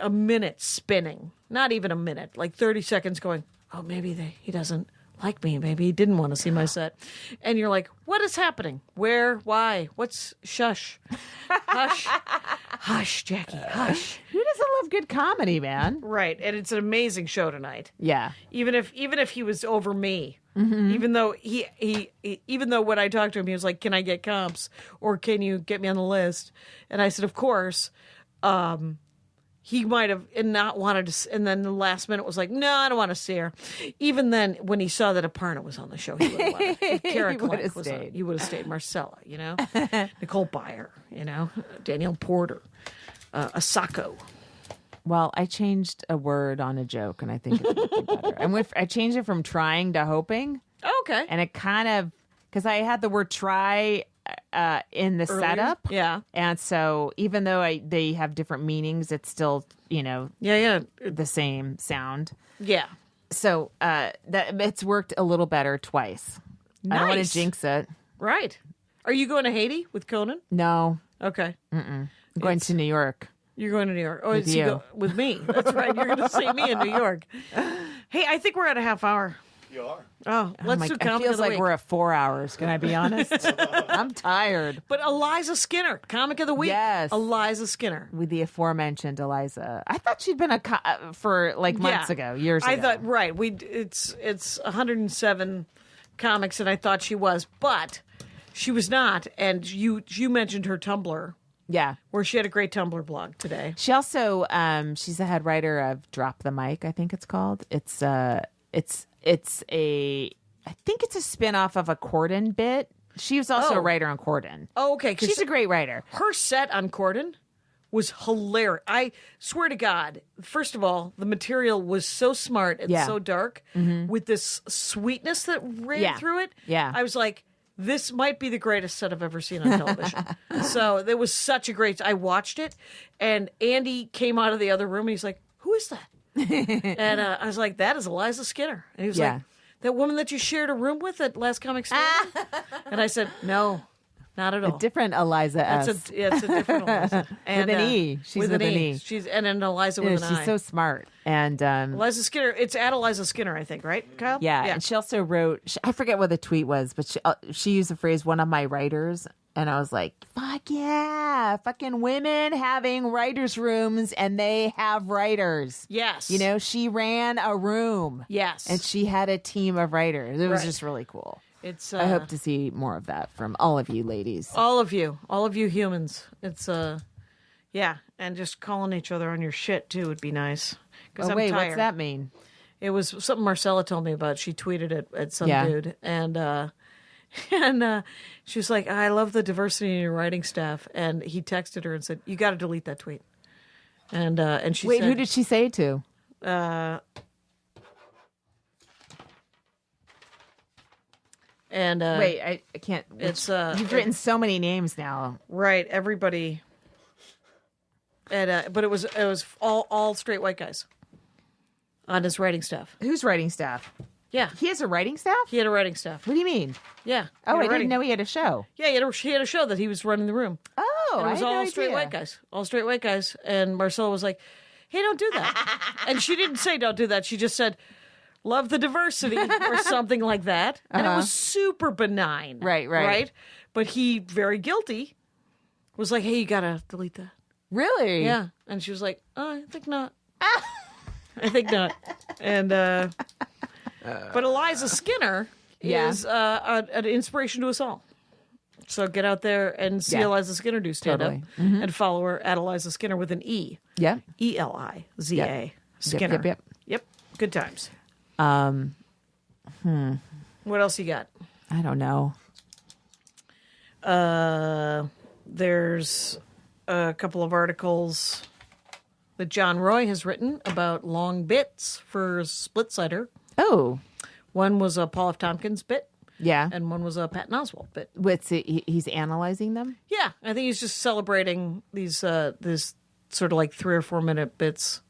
D: a minute spinning, not even a minute, like 30 seconds going, oh, maybe he doesn't like me. Maybe he didn't want to see my set. And you're like, what is happening? Where? Why? What's shush? Hush. Hush, Jackie. Hush.
C: Who doesn't love good comedy, man?
D: Right. And it's an amazing show tonight.
C: Yeah.
D: Even if he was over me, even though even though when I talked to him, he was like, can I get comps or can you get me on the list? And I said, of course. He might have and not wanted to, and then the last minute was like, no, I don't want to see her. Even then, when he saw that Aparna was on the show, he would have wanted. If Kara
C: He would
D: Clark
C: have
D: was on,
C: stayed.
D: he would have stayed. Marcella, you know, Nicole Byer, you know, Danielle Porter, Asako.
C: Well, I changed a word on a joke, and I think it's looking better. I changed it from trying to hoping,
D: Okay.
C: and it kind of because I had the word try in the
D: Earlier?
C: setup,
D: Yeah.
C: and so even though they have different meanings, it's still
D: Yeah.
C: the same sound.
D: Yeah.
C: So that it's worked a little better twice. I don't want
D: Nice.
C: to jinx it.
D: Right. Are you going to Haiti with Conan?
C: No,
D: Okay.
C: I'm going to New York.
D: You're going to New York. Oh,
C: With
D: so you
C: you.
D: go with me. That's right. You're going to see me in New York. Hey, I think we're at a half hour.
E: You are.
D: Oh, let's do
C: It
D: comic of
C: feels
D: the
C: like
D: week.
C: we're at 4 hours. Can I be honest? I'm tired.
D: But Eliza Skinner, comic of the week.
C: Yes.
D: Eliza Skinner.
C: With the aforementioned Eliza, I thought she'd been for like months ago, years ago.
D: I thought right. It's 107 comics, and I thought she was, but she was not. And you mentioned her Tumblr,
C: yeah.
D: where she had a great Tumblr blog today.
C: She also she's the head writer of Drop the Mic, I think it's called. It's a I think it's a spin-off of a Corden bit. She was also a writer on Corden.
D: Oh, okay. 'Cause
C: She's a great writer.
D: her set on Corden was hilarious. I swear to God, first of all, the material was so smart and
C: Yeah.
D: so dark with this sweetness that ran
C: Yeah.
D: through it.
C: Yeah.
D: I was like, this might be the greatest set I've ever seen on television. So there was such a great. I watched it, and Andy came out of the other room and he's like, "Who is that?" And I was like, "That is Eliza Skinner." And he was
C: Yeah.
D: like, "That woman that you shared a room with at Last Comic Standing?" And I said, "No, not at all."
C: Different Eliza S.
D: It's a different Eliza. And,
C: an E. She's
D: with
C: with
D: an
C: an
D: E.
C: E.
D: She's and an Eliza with
C: Yeah,
D: an
C: she's
D: I.
C: so smart. And
D: Eliza Skinner. It's at Eliza Skinner, I think, right, Kyle?
C: yeah, and she also wrote. I forget what the tweet was, but she used the phrase "one of my writers," and I was like, "Fuck yeah, fucking women having writers' rooms, and they have writers."
D: Yes.
C: You know, she ran a room.
D: Yes.
C: and she had a team of writers. It was
D: Right.
C: just really cool.
D: It's.
C: I hope to see more of that from all of you ladies.
D: all of you humans. It's yeah, and just calling each other on your shit too would be nice. Because
C: Oh,
D: I'm
C: wait,
D: tired.
C: what's that mean?
D: It was something Marcella told me about. She tweeted it at some
C: Yeah.
D: dude, and she was like, "I love the diversity in your writing staff." And he texted her and said, "You got to delete that tweet." And she
C: Wait,
D: said,
C: who did she say it to? Wait, I can't.
D: It's
C: You've written so many names now.
D: right, everybody. And but it was all straight white guys on his writing staff.
C: Who's writing staff?
D: Yeah,
C: He has a writing staff?
D: he had a writing staff.
C: What do you mean?
D: Yeah.
C: Oh, I
D: he had a
C: didn't know he had a show.
D: Yeah, he had a show that he was running the room.
C: Oh,
D: And it was
C: I had
D: all
C: no
D: straight
C: idea.
D: white guys. All straight white guys. And Marcella was like, "Hey, don't do that." And she didn't say don't do that. She just said, love the diversity or something like that. And it was super benign.
C: Right.
D: But he, very guilty, was like, hey, you got to delete that.
C: Really?
D: Yeah. And she was like, oh, I think not. I think not. And, but Eliza Skinner is an inspiration to us all. So get out there and see Eliza Skinner do stand-up and follow her at Eliza Skinner with an E.
C: Yeah.
D: Eliza Skinner. Yep. Good times. What else you got?
C: I don't know.
D: There's a couple of articles that John Roy has written about long bits for Splitsider.
C: Oh.
D: One was a Paul F. Tompkins bit.
C: Yeah.
D: And one was a Patton Oswalt bit.
C: What's it? He's analyzing them?
D: Yeah. I think he's just celebrating these this sort of like 3 or 4 minute bits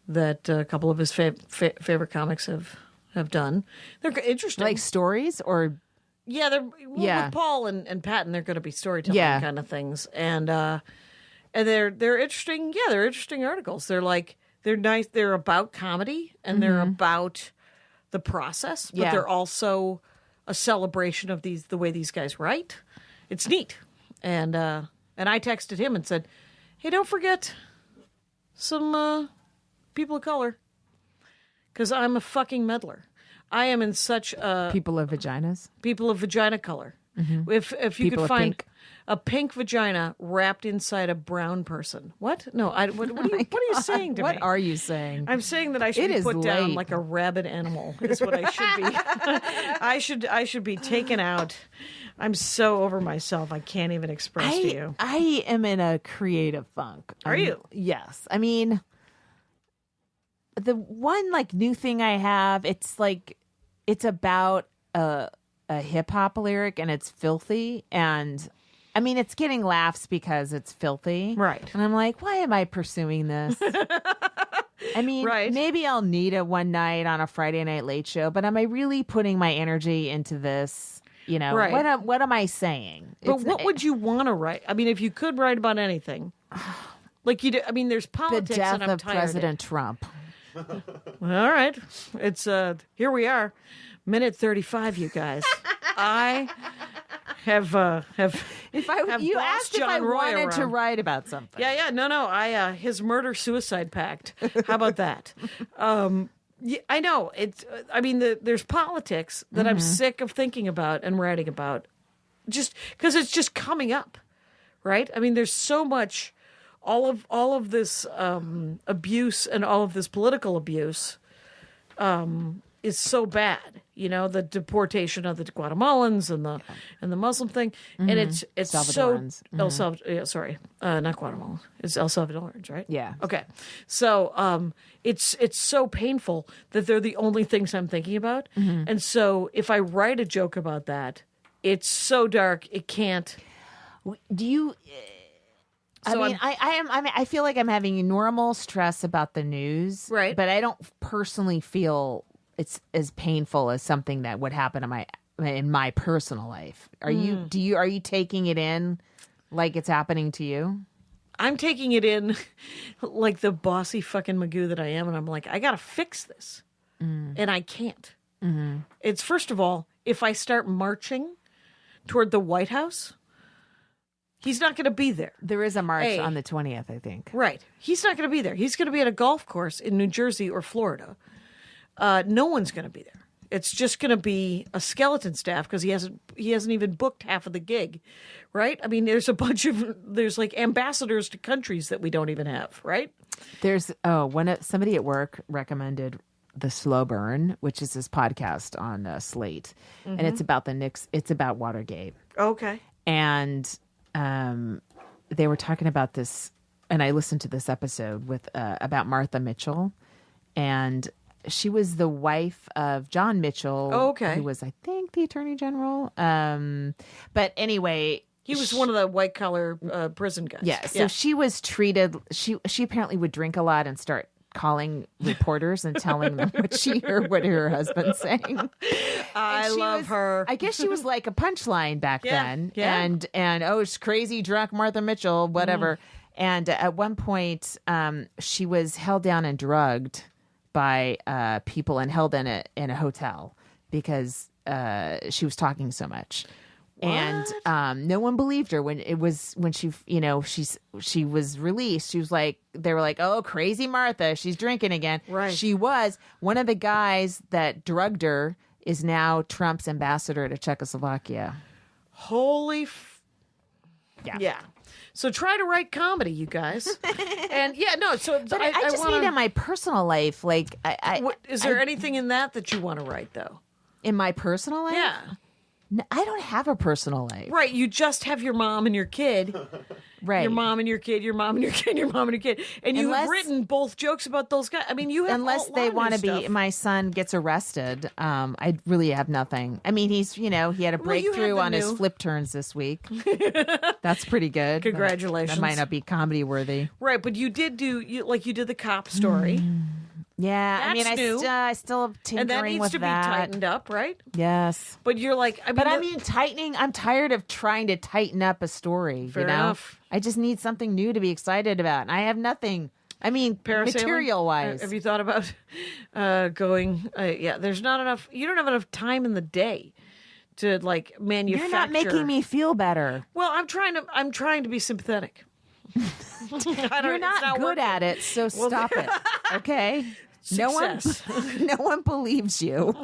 D: that a couple of his favorite comics have done. They're interesting.
C: Like stories or...
D: Yeah, with Paul and Patton, they're going to be storytelling kind of things. And they're interesting. Yeah, they're interesting articles. They're nice. They're about comedy and they're about the process, but they're also a celebration of the way these guys write. It's neat. And I texted him and said, hey, don't forget some people of color, because I'm a fucking meddler. I am in such a...
C: People of vaginas?
D: People of vagina color. If you
C: People
D: could
C: of
D: find
C: pink.
D: a pink vagina wrapped inside a brown person. What? No, what are you saying to me?
C: What are you saying?
D: I'm saying that I should
C: It
D: be
C: is
D: put down
C: late.
D: like a rabid animal is what I should be. I should be taken out. I'm so over myself. I can't even express to you.
C: I am in a creative funk.
D: Are you?
C: Yes. I mean, the one like new thing I have, it's about a hip hop lyric and it's filthy, and I mean it's getting laughs because it's filthy,
D: right?
C: And I'm like, why am I pursuing this? I mean, maybe I'll need it one night on a Friday night late show, but am I really putting my energy into this? You know, what am I saying?
D: But what would you want to write? I mean, if you could write about anything, like you do, I mean, there's politics,
C: the death
D: and I'm
C: of
D: tired
C: President Trump.
D: All right, it's here we are, minute 35, you guys. I have
C: If you asked if I wanted to write about something.
D: Yeah, no. I his murder-suicide pact. How about that? Yeah, I know it's. I mean, there's politics that I'm sick of thinking about and writing about, just because it's just coming up, right? I mean, there's so much, all of this abuse and all of this political abuse is so bad. You know, the deportation of the Guatemalans and the Muslim thing, and it's
C: Salvadorans.
D: so not Guatemala. It's El Salvadorans, right?
C: Yeah.
D: Okay. So it's so painful that they're the only things I'm thinking about, and so if I write a joke about that, it's so dark it can't.
C: Do you? I feel like I'm having normal stress about the news,
D: right?
C: But I don't personally feel it's as painful as something that would happen in my personal life. Are you taking it in like it's happening to you?
D: I'm taking it in like the bossy fucking Magoo that I am, and I'm like, I gotta fix this, and I can't. It's, first of all, if I start marching toward the White House, he's not going to be there.
C: There is a march on the 20th, I think.
D: Right. He's not going to be there. He's going to be at a golf course in New Jersey or Florida. No one's going to be there. It's just going to be a skeleton staff because he hasn't even booked half of the gig, right? I mean, there's like ambassadors to countries that we don't even have, right?
C: There's somebody at work recommended The Slow Burn, which is this podcast on Slate, and it's about the Knicks. It's about Watergate.
D: Okay.
C: And they were talking about this, and I listened to this episode with about Martha Mitchell, and she was the wife of John Mitchell, who was, I think, the Attorney General. But anyway,
D: he was one of the white collar prison guys.
C: Yeah, so she was treated. She apparently would drink a lot and start calling reporters and telling them what she heard what her husband's saying.
D: I love her.
C: I guess she was like a punchline back then.
D: Yeah.
C: And it's crazy drunk Martha Mitchell, whatever. And at one point, she was held down and drugged by people and held in a hotel because she was talking so much. And no one believed her when she she was released. She was like, they were like, oh, crazy Martha, she's drinking again.
D: Right.
C: She was. One of the guys that drugged her is now Trump's ambassador to Czechoslovakia.
D: Holy
C: Yeah.
D: yeah. So try to write comedy, you guys. And
C: But I just need in my personal life, like
D: is there anything in that you want to write though?
C: in my personal life?
D: Yeah.
C: No, I don't have a personal life.
D: Right, you just have your mom and your kid.
C: Right.
D: Your mom and your kid, your mom and your kid, your mom and your kid. And you've written both jokes about those guys. I mean, you have
C: Unless they want to be, my son gets arrested. I really have nothing. I mean, he's, he had a breakthrough on his flip turns this week. That's pretty good.
D: Congratulations.
C: That might not be comedy worthy.
D: Right, but you did you did the cop story.
C: Yeah,
D: That's
C: I mean,
D: new.
C: I still am tinkering
D: And that needs
C: with
D: to be
C: that.
D: tightened up, right?
C: Yes.
D: But you're like,
C: tightening. I'm tired of trying to tighten up a story.
D: Fair enough.
C: I just need something new to be excited about, and I have nothing. I mean, material wise.
D: Have you thought about going? There's not enough. You don't have enough time in the day to like manufacture.
C: You're not making me feel better.
D: Well, I'm trying to be sympathetic.
C: You're not good at it, so stop it. Okay.
D: Success.
C: No one believes you.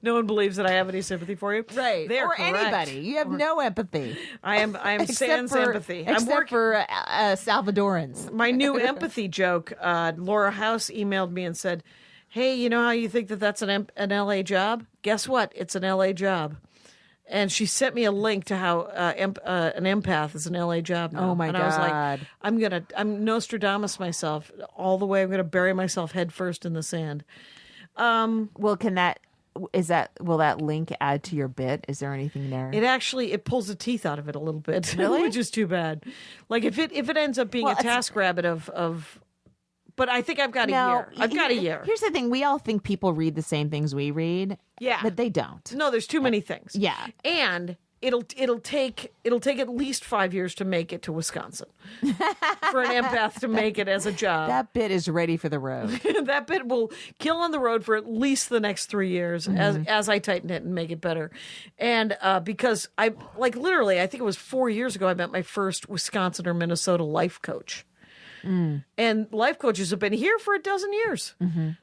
D: No one believes that I have any sympathy for you.
C: Right.
D: They're
C: or
D: correct.
C: anybody. You have no empathy.
D: I am sans empathy.
C: Except for Salvadorans.
D: My new empathy joke, Laura House emailed me and said, hey, you know how you think that's an LA job? Guess what? It's an LA job. And she sent me a link to how an empath is an LA job now.
C: Oh, my
D: and
C: God.
D: I was like, I'm Nostradamus myself all the way. I'm going to bury myself head first in the sand.
C: Well, will that link add to your bit? Is there anything there?
D: It pulls the teeth out of it a little bit,
C: Really?
D: which is too bad. Like if it ends up being a TaskRabbit of, but I think I've got a year. I've got a year.
C: Here's the thing: we all think people read the same things we read.
D: Yeah,
C: but they don't.
D: No, there's too many things.
C: Yeah,
D: and it'll take at least 5 years to make it to Wisconsin for an empath to make it as a job.
C: That bit is ready for the road.
D: That bit will kill on the road for at least the next 3 years as I tighten it and make it better. And because I literally, I think it was 4 years ago, I met my first Wisconsin or Minnesota life coach. And life coaches have been here for a dozen years.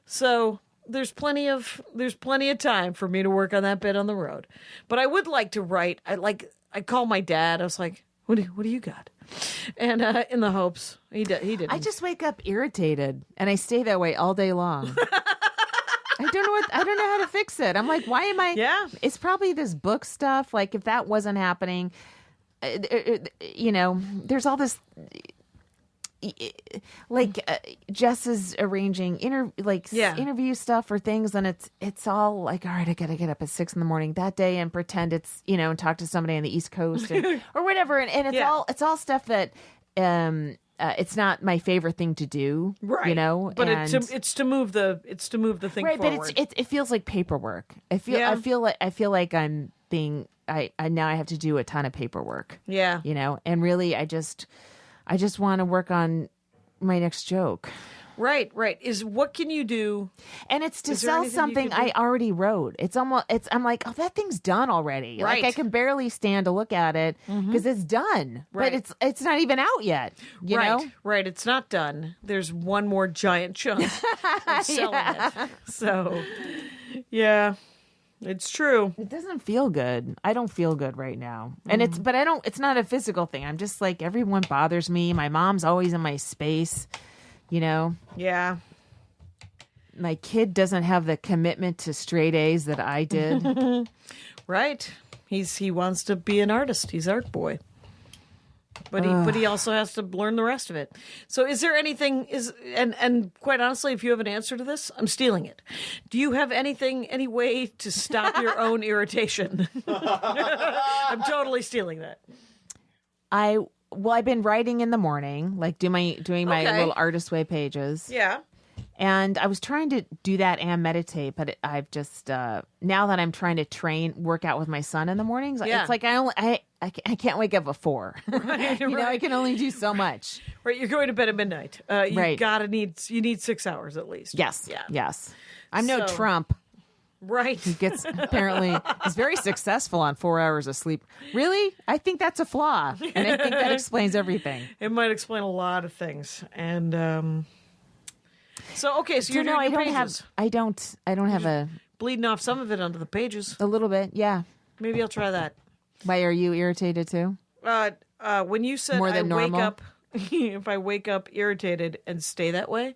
D: So there's plenty of time for me to work on that bit on the road. But I would like to write. I called my dad. I was like, what do you got? And in the hopes he didn't.
C: I just wake up irritated, and I stay that way all day long. I don't know how to fix it. I'm like, why am I?
D: Yeah.
C: It's probably this book stuff. Like if that wasn't happening, there's all this. Jess is arranging interview stuff or things, and it's all like, all right, I gotta get up at 6 a.m. that day and pretend it's and talk to somebody on the East Coast or whatever, and it's all stuff that it's not my favorite thing to do,
D: right? But it's to move the thing
C: right,
D: forward.
C: But it feels like paperwork. I feel like I'm being I now I have to do a ton of paperwork.
D: Yeah,
C: and really I just want to work on my next joke.
D: Right. Is what can you do?
C: And it's to sell something I already wrote. I'm like, oh, that thing's done already.
D: Right.
C: Like I can barely stand to look at it because it's done.
D: Right.
C: But it's not even out yet. You know?
D: Right. It's not done. There's one more giant chunk of selling it. So, yeah. It's true.
C: It doesn't feel good. I don't feel good right now. And it's not a physical thing. I'm just like, everyone bothers me. My mom's always in my space,
D: Yeah.
C: My kid doesn't have the commitment to straight A's that I did.
D: Right. He wants to be an artist. He's art boy. But he also has to learn the rest of it. So is there anything and quite honestly, if you have an answer to this, I'm stealing it. Do you have any way to stop your own irritation? I'm totally stealing that.
C: I've been writing in the morning, like doing my little Artist Way pages.
D: Yeah.
C: And I was trying to do that and meditate, but I've just now that I'm trying to work out with my son in the mornings, it's like I can't wake up at 4.
D: Right,
C: you know, I can only do so much.
D: Right, you're going to bed at midnight. You
C: Right.
D: you need 6 hours at least.
C: Yes,
D: Yeah.
C: yes. I'm no
D: So-
C: Trump.
D: Right.
C: He gets he's very successful on 4 hours of sleep. Really, I think that's a flaw, and I think that explains everything.
D: It might explain a lot of things. And so you're
C: So
D: doing
C: no, I
D: your
C: don't
D: pages.
C: have. I don't have a
D: Bleeding off some of it onto the pages.
C: little bit. Yeah.
D: Maybe I'll try that.
C: Why are you irritated too?
D: When you said
C: More than
D: I wake
C: normal?
D: up, if I wake up irritated and stay that way,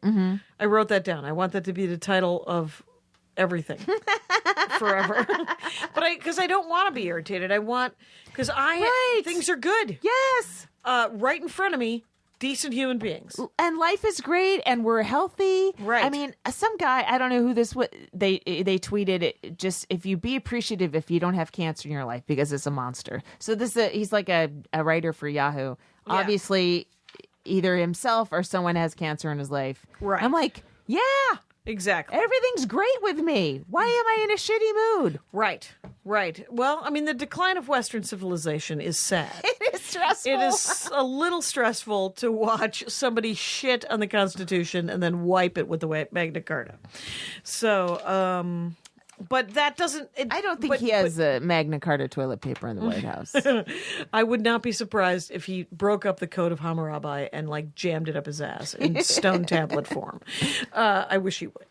D: I wrote that down. I want that to be the title of everything forever. But because I don't want to be irritated. I want because
C: Right.
D: things are good.
C: Yes.
D: Right in front of me, decent human beings.
C: And life is great, and we're healthy.
D: Right.
C: I mean, some guy, I don't know who this was. They tweeted it. Just if you be appreciative if you don't have cancer in your life because it's a monster. So he's like a writer for Yahoo.
D: Yeah.
C: Obviously, either himself or someone has cancer in his life.
D: Right.
C: I'm like, yeah,
D: Exactly.
C: everything's great with me. Why am I in a shitty mood?
D: Right. Well, I mean, the decline of Western civilization is sad.
C: It is stressful.
D: It is a little stressful to watch somebody shit on the Constitution and then wipe it with the Magna Carta. So, but that doesn't.
C: I don't think he has a Magna Carta toilet paper in the White House.
D: I would not be surprised if he broke up the Code of Hammurabi and like jammed it up his ass in stone tablet form. I wish he would.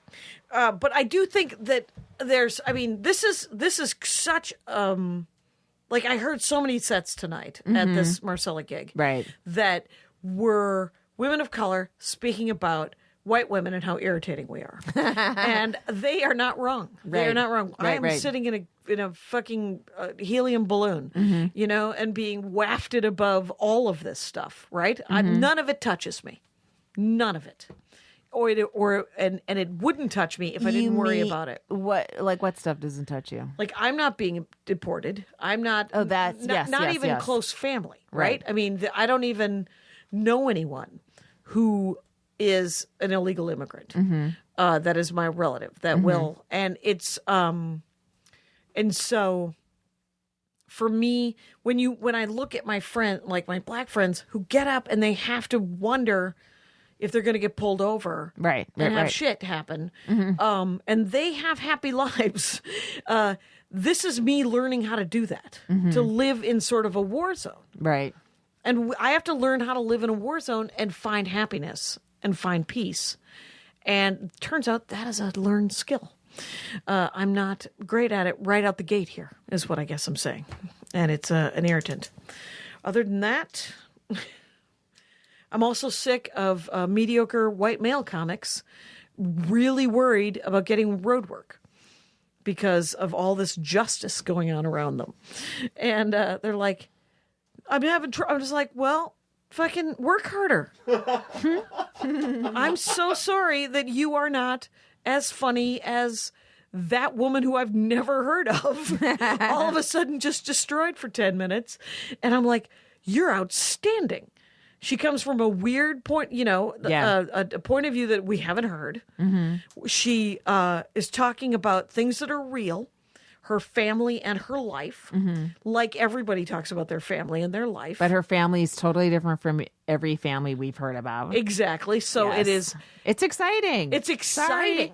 D: But I do think that there's. I mean, this is such. Like I heard so many sets tonight at this Marcella gig,
C: Right.
D: that were women of color speaking about white women and how irritating we are, and they are not wrong. They are
C: Right.
D: not wrong. I am
C: Right.
D: sitting in a fucking helium balloon, you know, and being wafted above all of this stuff. Right? None of it touches me. None of it. And it wouldn't touch me if I didn't worry about it.
C: What stuff doesn't touch you?
D: Like I'm not being deported. I'm not.
C: Oh, that's-
D: not,
C: yes,
D: not
C: yes,
D: even
C: yes.
D: close family, right?
C: Right.
D: I mean, I don't even know anyone who is an illegal immigrant. That is my relative that will, and it's and so for me, when I look at my friend, like my black friends who get up and they have to wonder if they're going to get pulled over,
C: Right,
D: and have
C: right.
D: shit happen, and they have happy lives. This is me learning how to do that, to live in sort of a war zone.
C: Right.
D: And I have to learn how to live in a war zone and find happiness and find peace. And it turns out that is a learned skill. I'm not great at it right out the gate here, is what I guess I'm saying. And it's an irritant. Other than that, I'm also sick of mediocre white male comics, really worried about getting road work because of all this justice going on around them. And they're like, I'm just like, well, fucking work harder. I'm so sorry that you are not as funny as that woman who I've never heard of all of a sudden just destroyed for 10 minutes. And I'm like, you're outstanding. She comes from a weird point, you know,
C: Yeah.
D: a point of view that we haven't heard. She is talking about things that are real, her family and her life, like everybody talks about their family and their life.
C: But her family is totally different from every family we've heard about.
D: Exactly. So
C: Yes.
D: it is.
C: It's exciting.
D: It's exciting.
C: Sorry.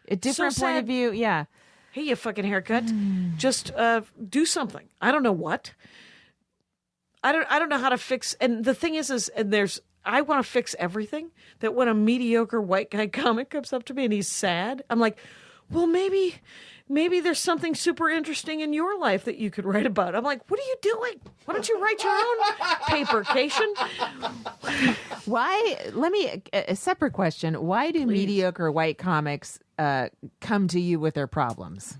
C: A different
D: So
C: point
D: sad.
C: of view. Yeah.
D: Hey, you fucking haircut. Just do something. I don't know what. I don't know how to fix. And the thing is and I want to fix everything. That when a mediocre white guy comic comes up to me and he's sad, I'm like, well, maybe there's something super interesting in your life that you could write about. I'm like, what are you doing? Why don't you write your own papercation?
C: Why? Let me a separate question. Why do mediocre white comics come to you with their problems?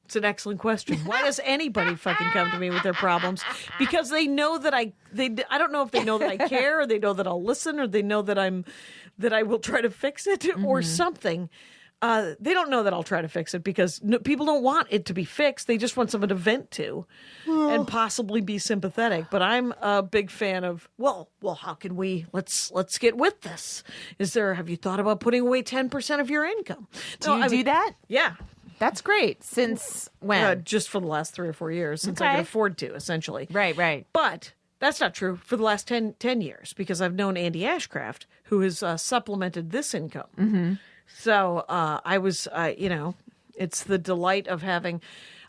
D: It's an excellent question. Why does anybody fucking come to me with their problems? Because they know that I don't know if they know that I care, or they know that I'll listen, or they know that I will try to fix it or something. They don't know that I'll try to fix it because people don't want it to be fixed. They just want someone to vent to and possibly be sympathetic. But I'm a big fan of, well, how can we, let's get with this. Have you thought about putting away 10% of your income?
C: Do you do that?
D: Yeah.
C: That's great. Since when?
D: Just for the last 3 or 4 years, since I
C: Okay.
D: can afford to, essentially.
C: Right.
D: But that's not true for the last 10 years because I've known Andy Ashcraft, who has supplemented this income. Mm-hmm. So I was, it's the delight of having.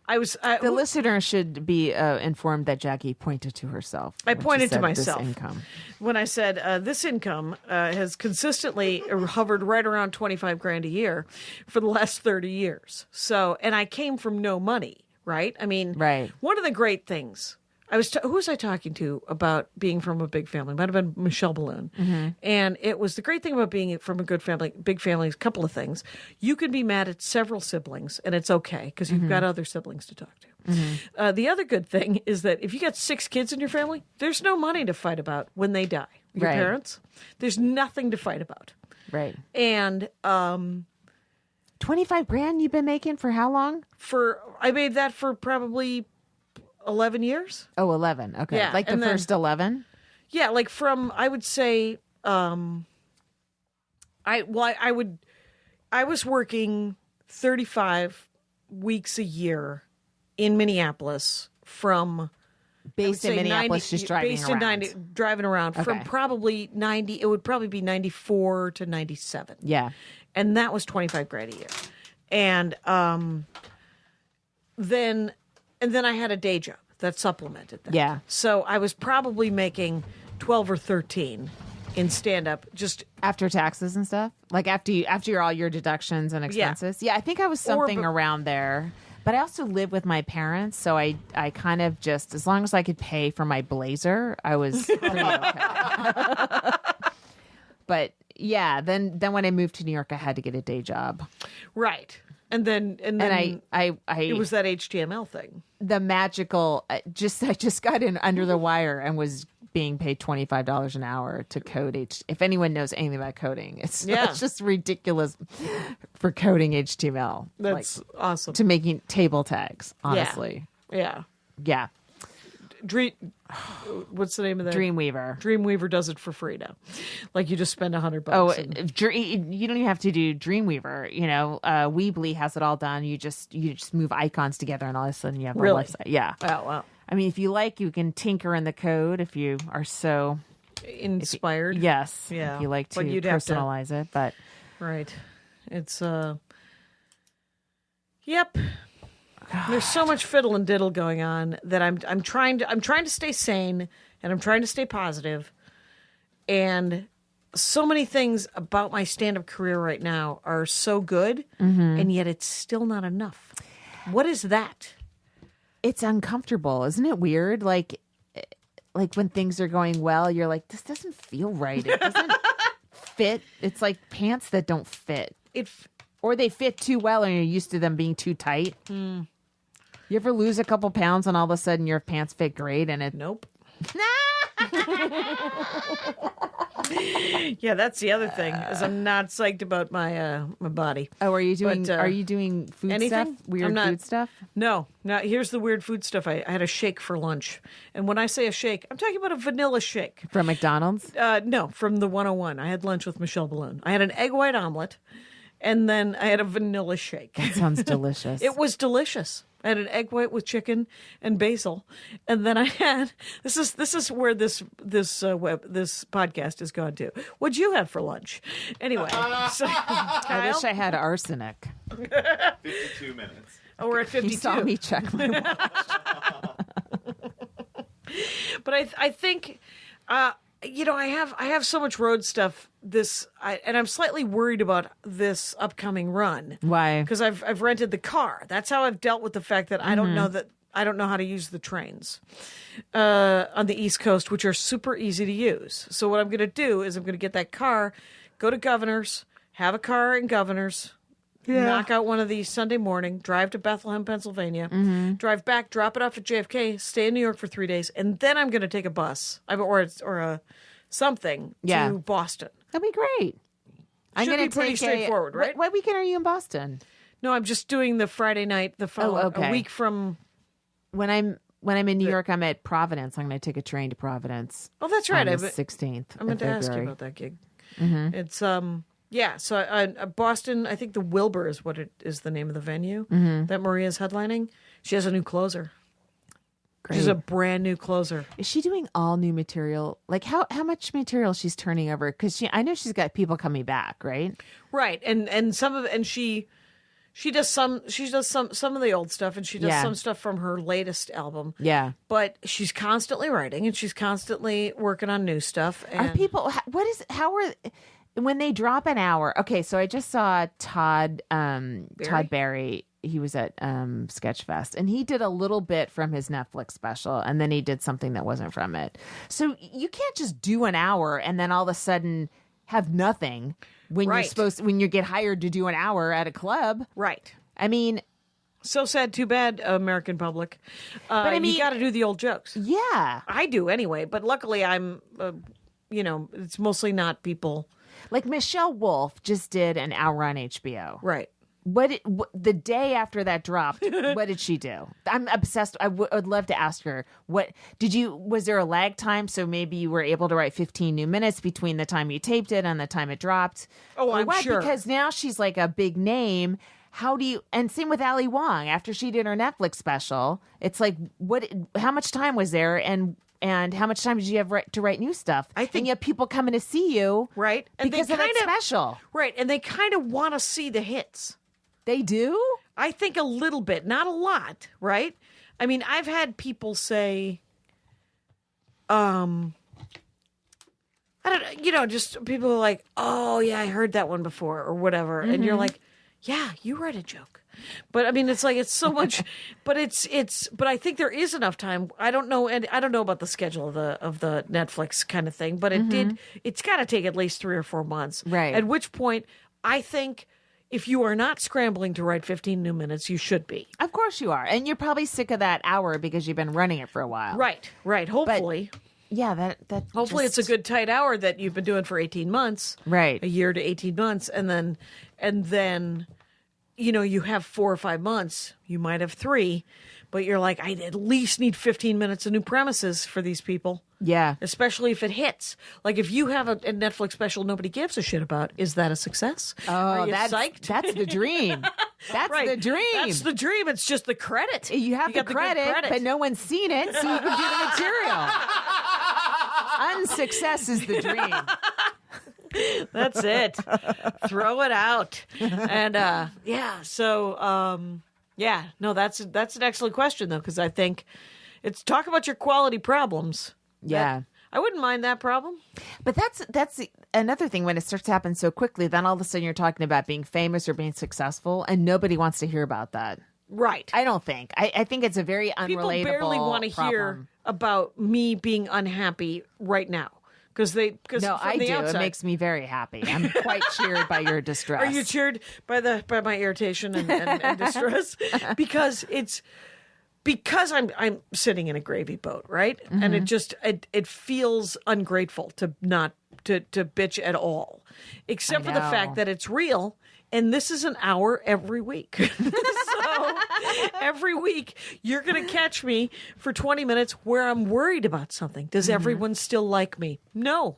C: The listener should be informed that Jackie pointed to herself.
D: I
C: when she
D: pointed to
C: said
D: myself
C: this income.
D: when I said this income has consistently hovered right around $25,000 a year for the last 30 years. So, and I came from no money, right? I mean,
C: Right.
D: One of the great things. Who was I talking to about being from a big family? It might have been Michelle Balloon. Mm-hmm. And it was the great thing about being from a good family, big family, is a couple of things. You can be mad at several siblings, and it's okay because you've got other siblings to talk to. Mm-hmm. The other good thing is that if you got 6 kids in your family, there's no money to fight about when they die. Your
C: Right.
D: parents, there's nothing to fight about.
C: Right.
D: And
C: $25,000 you've been making for how long?
D: I made that for probably 11 years.
C: Oh, 11. Okay.
D: Yeah,
C: Like the
D: and then-
C: first 11?
D: Yeah, like from I would say I was working 35 weeks a year in Minneapolis from
C: Based in Minneapolis, just driving around.
D: driving around from
C: Okay.
D: probably 90. It would probably be 94 to 97.
C: Yeah.
D: And that was $25,000 a year. And then I had a day job that supplemented that.
C: Yeah.
D: So I was probably making 12 or 13 in stand up just
C: After taxes and stuff? Like after all your deductions and expenses? Yeah, I think I was something around there. But I also live with my parents, so I kind of just, as long as I could pay for my blazer, I was pretty okay. But yeah, then when I moved to New York, I had to get a day job.
D: right. And then
C: I
D: it was that HTML thing.
C: the magical I just got in under the wire and was being paid $25 an hour to code if anyone knows anything about coding, it's just ridiculous for coding HTML.
D: That's awesome.
C: To making table tags, honestly.
D: Yeah.
C: Yeah.
D: What's the name of that?
C: Dreamweaver.
D: Dreamweaver does it for free now. Like you just spend $100.
C: Oh,
D: and-
C: you don't even have to do Dreamweaver. You know, Weebly has it all done. You just move icons together, and all of a sudden you have a
D: Really?
C: website. Yeah.
D: oh wow.
C: I mean, if you like, you can tinker in the code if you are so
D: Inspired.
C: yes.
D: Yeah.
C: If you like to
D: But you'd have to-
C: personalize it, but
D: Right. It's Yep. There's so much fiddle and diddle going on that I'm trying to stay sane and I'm trying to stay positive. And so many things about my stand-up career right now are so good, and yet it's still not enough. What is that?
C: it's uncomfortable, isn't it weird? Like when things are going well, you're like, this doesn't feel right. It doesn't fit. It's like pants that don't fit. Or they fit too well and you're used to them being too tight. You ever lose a couple pounds and all of a sudden your pants fit great and it
D: Nope. Yeah, that's the other thing. Is I'm not psyched about my body.
C: Oh, are you doing
D: But,
C: are you doing food
D: anything?
C: stuff? Weird
D: I'm not-
C: food stuff?
D: No. Now here's the weird food stuff. I had a shake for lunch, and when I say a shake, I'm talking about a vanilla shake.
C: From McDonald's?
D: No, from the 101. I had lunch with Michelle Balloon. I had an egg white omelet, and then I had a vanilla shake.
C: That sounds delicious.
D: It was delicious. I had an egg white with chicken and basil, and then I had this is where this podcast has gone to. What'd you have for lunch? Anyway, so,
C: I wish I had arsenic.
E: 52 minutes.
D: Oh, we're at
C: He
D: 52.
C: saw me check my watch.
D: But I think, I have so much road stuff. And I'm slightly worried about this upcoming run.
C: Why?
D: Because I've rented the car. That's how I've dealt with the fact that I don't know how to use the trains on the East Coast, which are super easy to use. So what I'm going to do is I'm going to get that car, go to Governor's, have a car in Governor's. Knock out one of these Sunday morning, drive to Bethlehem, Pennsylvania, drive back, drop it off at JFK, stay in New York for 3 days, and then I'm going to take a bus or something
C: Yeah.
D: to Boston.
C: That'd be great. I'm
D: Should
C: going
D: be
C: to
D: pretty
C: take
D: straightforward, right?
C: What weekend are you in Boston?
D: No, I'm just doing the Friday night, the following
C: okay.
D: a week from.
C: When I'm in New York, I'm at Providence. I'm going to take a train to Providence.
D: Oh, that's right.
C: On the 16th.
D: I meant to ask you about that gig. It's yeah. So Boston, I think the Wilbur is what it is the name of the venue that Maria's headlining. She has a new closer.
C: Great.
D: She's a brand new closer.
C: Is she doing all new material? Like how much material she's turning over? Because I know she's got people coming back, right?
D: Right, and some of she does some of the old stuff, and she does some stuff from her latest album.
C: Yeah,
D: but she's constantly writing, and she's constantly working on new stuff. And
C: are people? How are when they drop an hour? Okay, so I just saw Todd Barry. He was at Sketchfest, and he did a little bit from his Netflix special, and then he did something that wasn't from it. So you can't just do an hour and then all of a sudden have nothing when when you get hired to do an hour at a club.
D: Right.
C: I mean,
D: so sad. Too bad, American public. But I mean, you got to do the old jokes.
C: Yeah,
D: I do anyway. But luckily, I'm. It's mostly not people.
C: Like Michelle Wolf just did an hour on HBO.
D: Right.
C: The day after that dropped, what did she do? I'm obsessed. I would love to ask her. Was there a lag time? So maybe you were able to write 15 new minutes between the time you taped it and the time it dropped.
D: Oh,
C: or
D: I'm sure.
C: Because now she's like a big name. How do you, and same with Ali Wong, after she did her Netflix special, it's like, how much time was there? And how much time did you have to write new stuff?
D: I think
C: and you have people coming to see you.
D: Right. And
C: because of that special.
D: Right. And they kind of want to see the hits.
C: They do?
D: I think a little bit, not a lot, right? I mean, I've had people say, I don't, just people are like, oh yeah, I heard that one before or whatever. And you're like, yeah, you read a joke. But I mean, it's like, it's so much, but but I think there is enough time. I don't know. And I don't know about the schedule of the Netflix kind of thing, but it's got to take at least 3 or 4 months.
C: Right.
D: At which point I think, if you are not scrambling to write 15 new minutes, you should be.
C: Of course you are. And you're probably sick of that hour because you've been running it for a while.
D: Right. Hopefully.
C: Yeah, that
D: Hopefully it's a good tight hour that you've been doing for 18 months.
C: Right.
D: A year to 18 months. And then, you have 4 or 5 months. You might have 3. But you're like, I at least need 15 minutes of new premises for these people.
C: Yeah.
D: Especially if it hits. Like if you have a Netflix special nobody gives a shit about, is that a success?
C: Oh,
D: Are you
C: that's
D: psyched?
C: That's the dream. That's the dream.
D: That's the dream. It's just the credit.
C: You have the
D: got
C: credit,
D: good credit,
C: but no one's seen it, so you can do the material. Unsuccess is the dream.
D: That's it. Throw it out. And that's an excellent question though, because I think it's talk about your quality problems.
C: Yeah.
D: I wouldn't mind that problem.
C: But that's another thing when it starts to happen so quickly, then all of a sudden you're talking about being famous or being successful, and nobody wants to hear about that.
D: Right.
C: I don't think. I think it's a very unrelatable
D: People barely want to hear about me being unhappy right now. Because I do.
C: Outside, it makes me very happy. I'm quite cheered by your distress.
D: Are you cheered by my irritation and distress? Because I'm sitting in a gravy boat, right? And it feels ungrateful to not to bitch at all, except for the fact that it's real. And this is an hour every week. So every week you're going to catch me for 20 minutes where I'm worried about something. Does everyone still like me? No,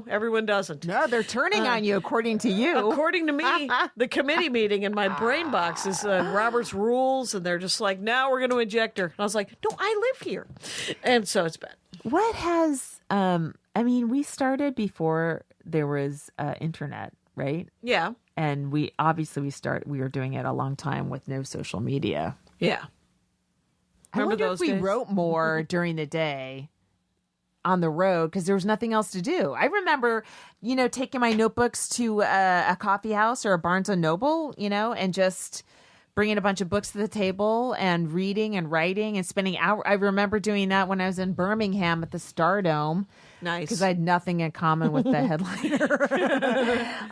D: everyone doesn't.
C: No, they're turning on you, according to you.
D: According to me, the committee meeting in my brain box is Robert's rules, and they're just like, now we're going to eject her. And I was like, no, I live here. And so it's bad.
C: What has, we started before there was internet, right?
D: Yeah.
C: And we were doing it a long time with no social media.
D: Yeah.
C: I wonder if we wrote more during the day on the road because there was nothing else to do. I remember, taking my notebooks to a coffee house or a Barnes and Noble, and just bringing a bunch of books to the table and reading and writing and spending hours. I remember doing that when I was in Birmingham at the Stardome.
D: Nice.
C: Because I had nothing in common with the headliner.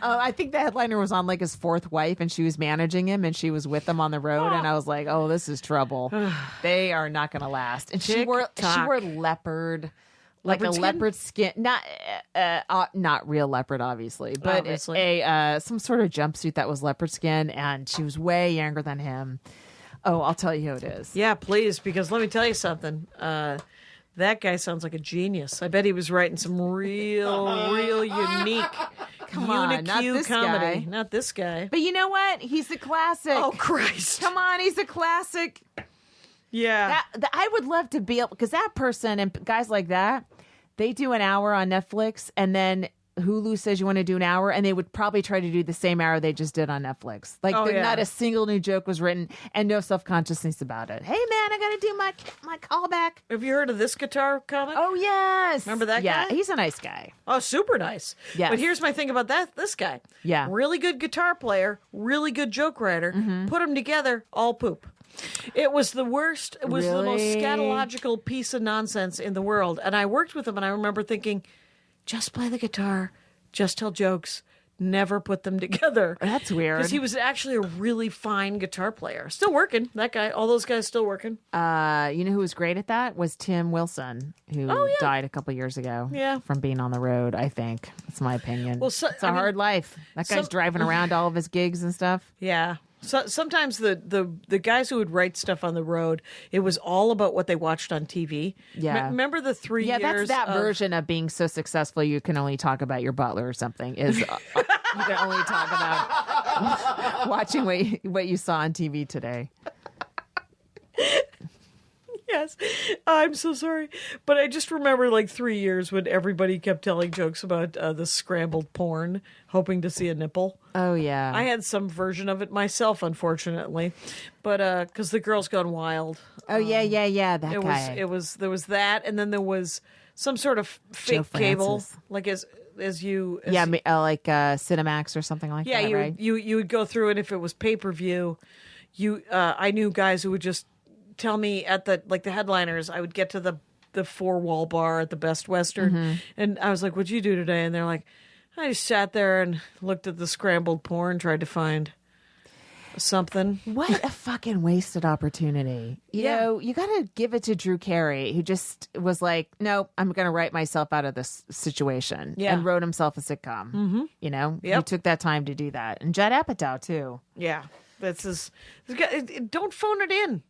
C: I think the headliner was on like his 4th wife and she was managing him and she was with him on the road. And I was like, oh, this is trouble. They are not going to last. And she wore leopard like
D: Leopard
C: a
D: skin?
C: leopard skin, not real leopard, obviously, but
D: Obviously.
C: a some sort of jumpsuit that was leopard skin, and she was way younger than him. Oh, I'll tell you who it is.
D: Yeah, please, because let me tell you something. That guy sounds like a genius. I bet he was writing some real unique
C: Come on, not
D: Unicue
C: this
D: comedy.
C: guy.
D: Not this guy.
C: But you know what? He's a classic.
D: Oh, Christ.
C: Come on, he's a classic.
D: Yeah.
C: I would love to be able, because that person and guys like that, they do an hour on Netflix, and then Hulu says you want to do an hour, and they would probably try to do the same hour they just did on Netflix. Like,
D: Oh, yeah.
C: not a single new joke was written, and no self-consciousness about it. Hey, man, I got to do my callback.
D: Have you heard of this guitar comic?
C: Oh, yes.
D: Remember that
C: yeah,
D: guy?
C: he's a nice guy.
D: Oh, super nice.
C: Yes.
D: But here's my thing about this guy.
C: Yeah.
D: Really good guitar player, really good joke writer.
C: Mm-hmm.
D: Put them together, all poop. It was the worst. It was the most
C: Really?
D: scatological piece of nonsense in the world. And I worked with him, and I remember thinking, just play the guitar, just tell jokes, never put them together.
C: That's weird.
D: Because he was actually a really fine guitar player. Still working. That guy, all those guys still working.
C: You know who was great at that? Was Tim Wilson, who died a couple years ago
D: Yeah.
C: from being on the road, I think. That's my opinion.
D: Well, so-
C: it's a
D: I mean,
C: hard life. That guy's
D: some-
C: driving around all of his gigs and stuff.
D: Yeah. So sometimes the guys who would write stuff on the road, it was all about what they watched on TV.
C: Yeah.
D: Remember the 3
C: Yeah,
D: years?
C: that's that
D: of-
C: version of being so successful you can only talk about your butler or something. Is you can only talk about watching what you saw on TV today.
D: Yes. I'm so sorry. But I just remember like 3 years when everybody kept telling jokes about the scrambled porn, hoping to see a nipple.
C: Oh yeah,
D: I had some version of it myself, unfortunately. But because the Girls Gone Wild.
C: oh yeah. That
D: It
C: guy.
D: was there was that, and then there was some sort of fake cable.
C: Francis.
D: Like as you
C: Yeah, like Cinemax or something like
D: Yeah,
C: that, right?
D: you would go through, and if it was pay-per-view, I knew guys who would just tell me at the headliners, I would get to the four-wall bar at the Best Western, and I was like, "What'd you do today?" And they're like, "I just sat there and looked at the scrambled porn, tried to find something."
C: What a fucking wasted opportunity. You
D: Yeah.
C: know, you got to give it to Drew Carey, who just was like, nope, I'm going to write myself out of this situation.
D: Yeah.
C: And wrote himself a sitcom. Mm-hmm. You know, he
D: Yep.
C: took that time to do that. And Judd Apatow, too.
D: Yeah, don't phone it in.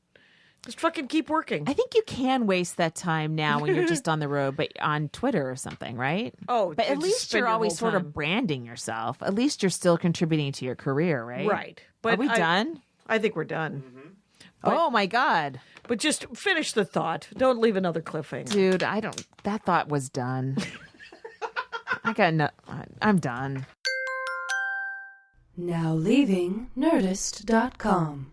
D: Just fucking keep working.
C: I think you can waste that time now when you're just on the road, but on Twitter or something, right?
D: Oh,
C: but at
D: just
C: least
D: spend
C: you're
D: your
C: always
D: whole
C: sort
D: time.
C: of branding yourself. At least you're still contributing to your career, right?
D: Right.
C: Are we done?
D: I think we're done.
C: Oh, my God.
D: But just finish the thought. Don't leave another cliffhanger.
C: Dude, that thought was done. I'm done.
A: Now leaving Nerdist.com.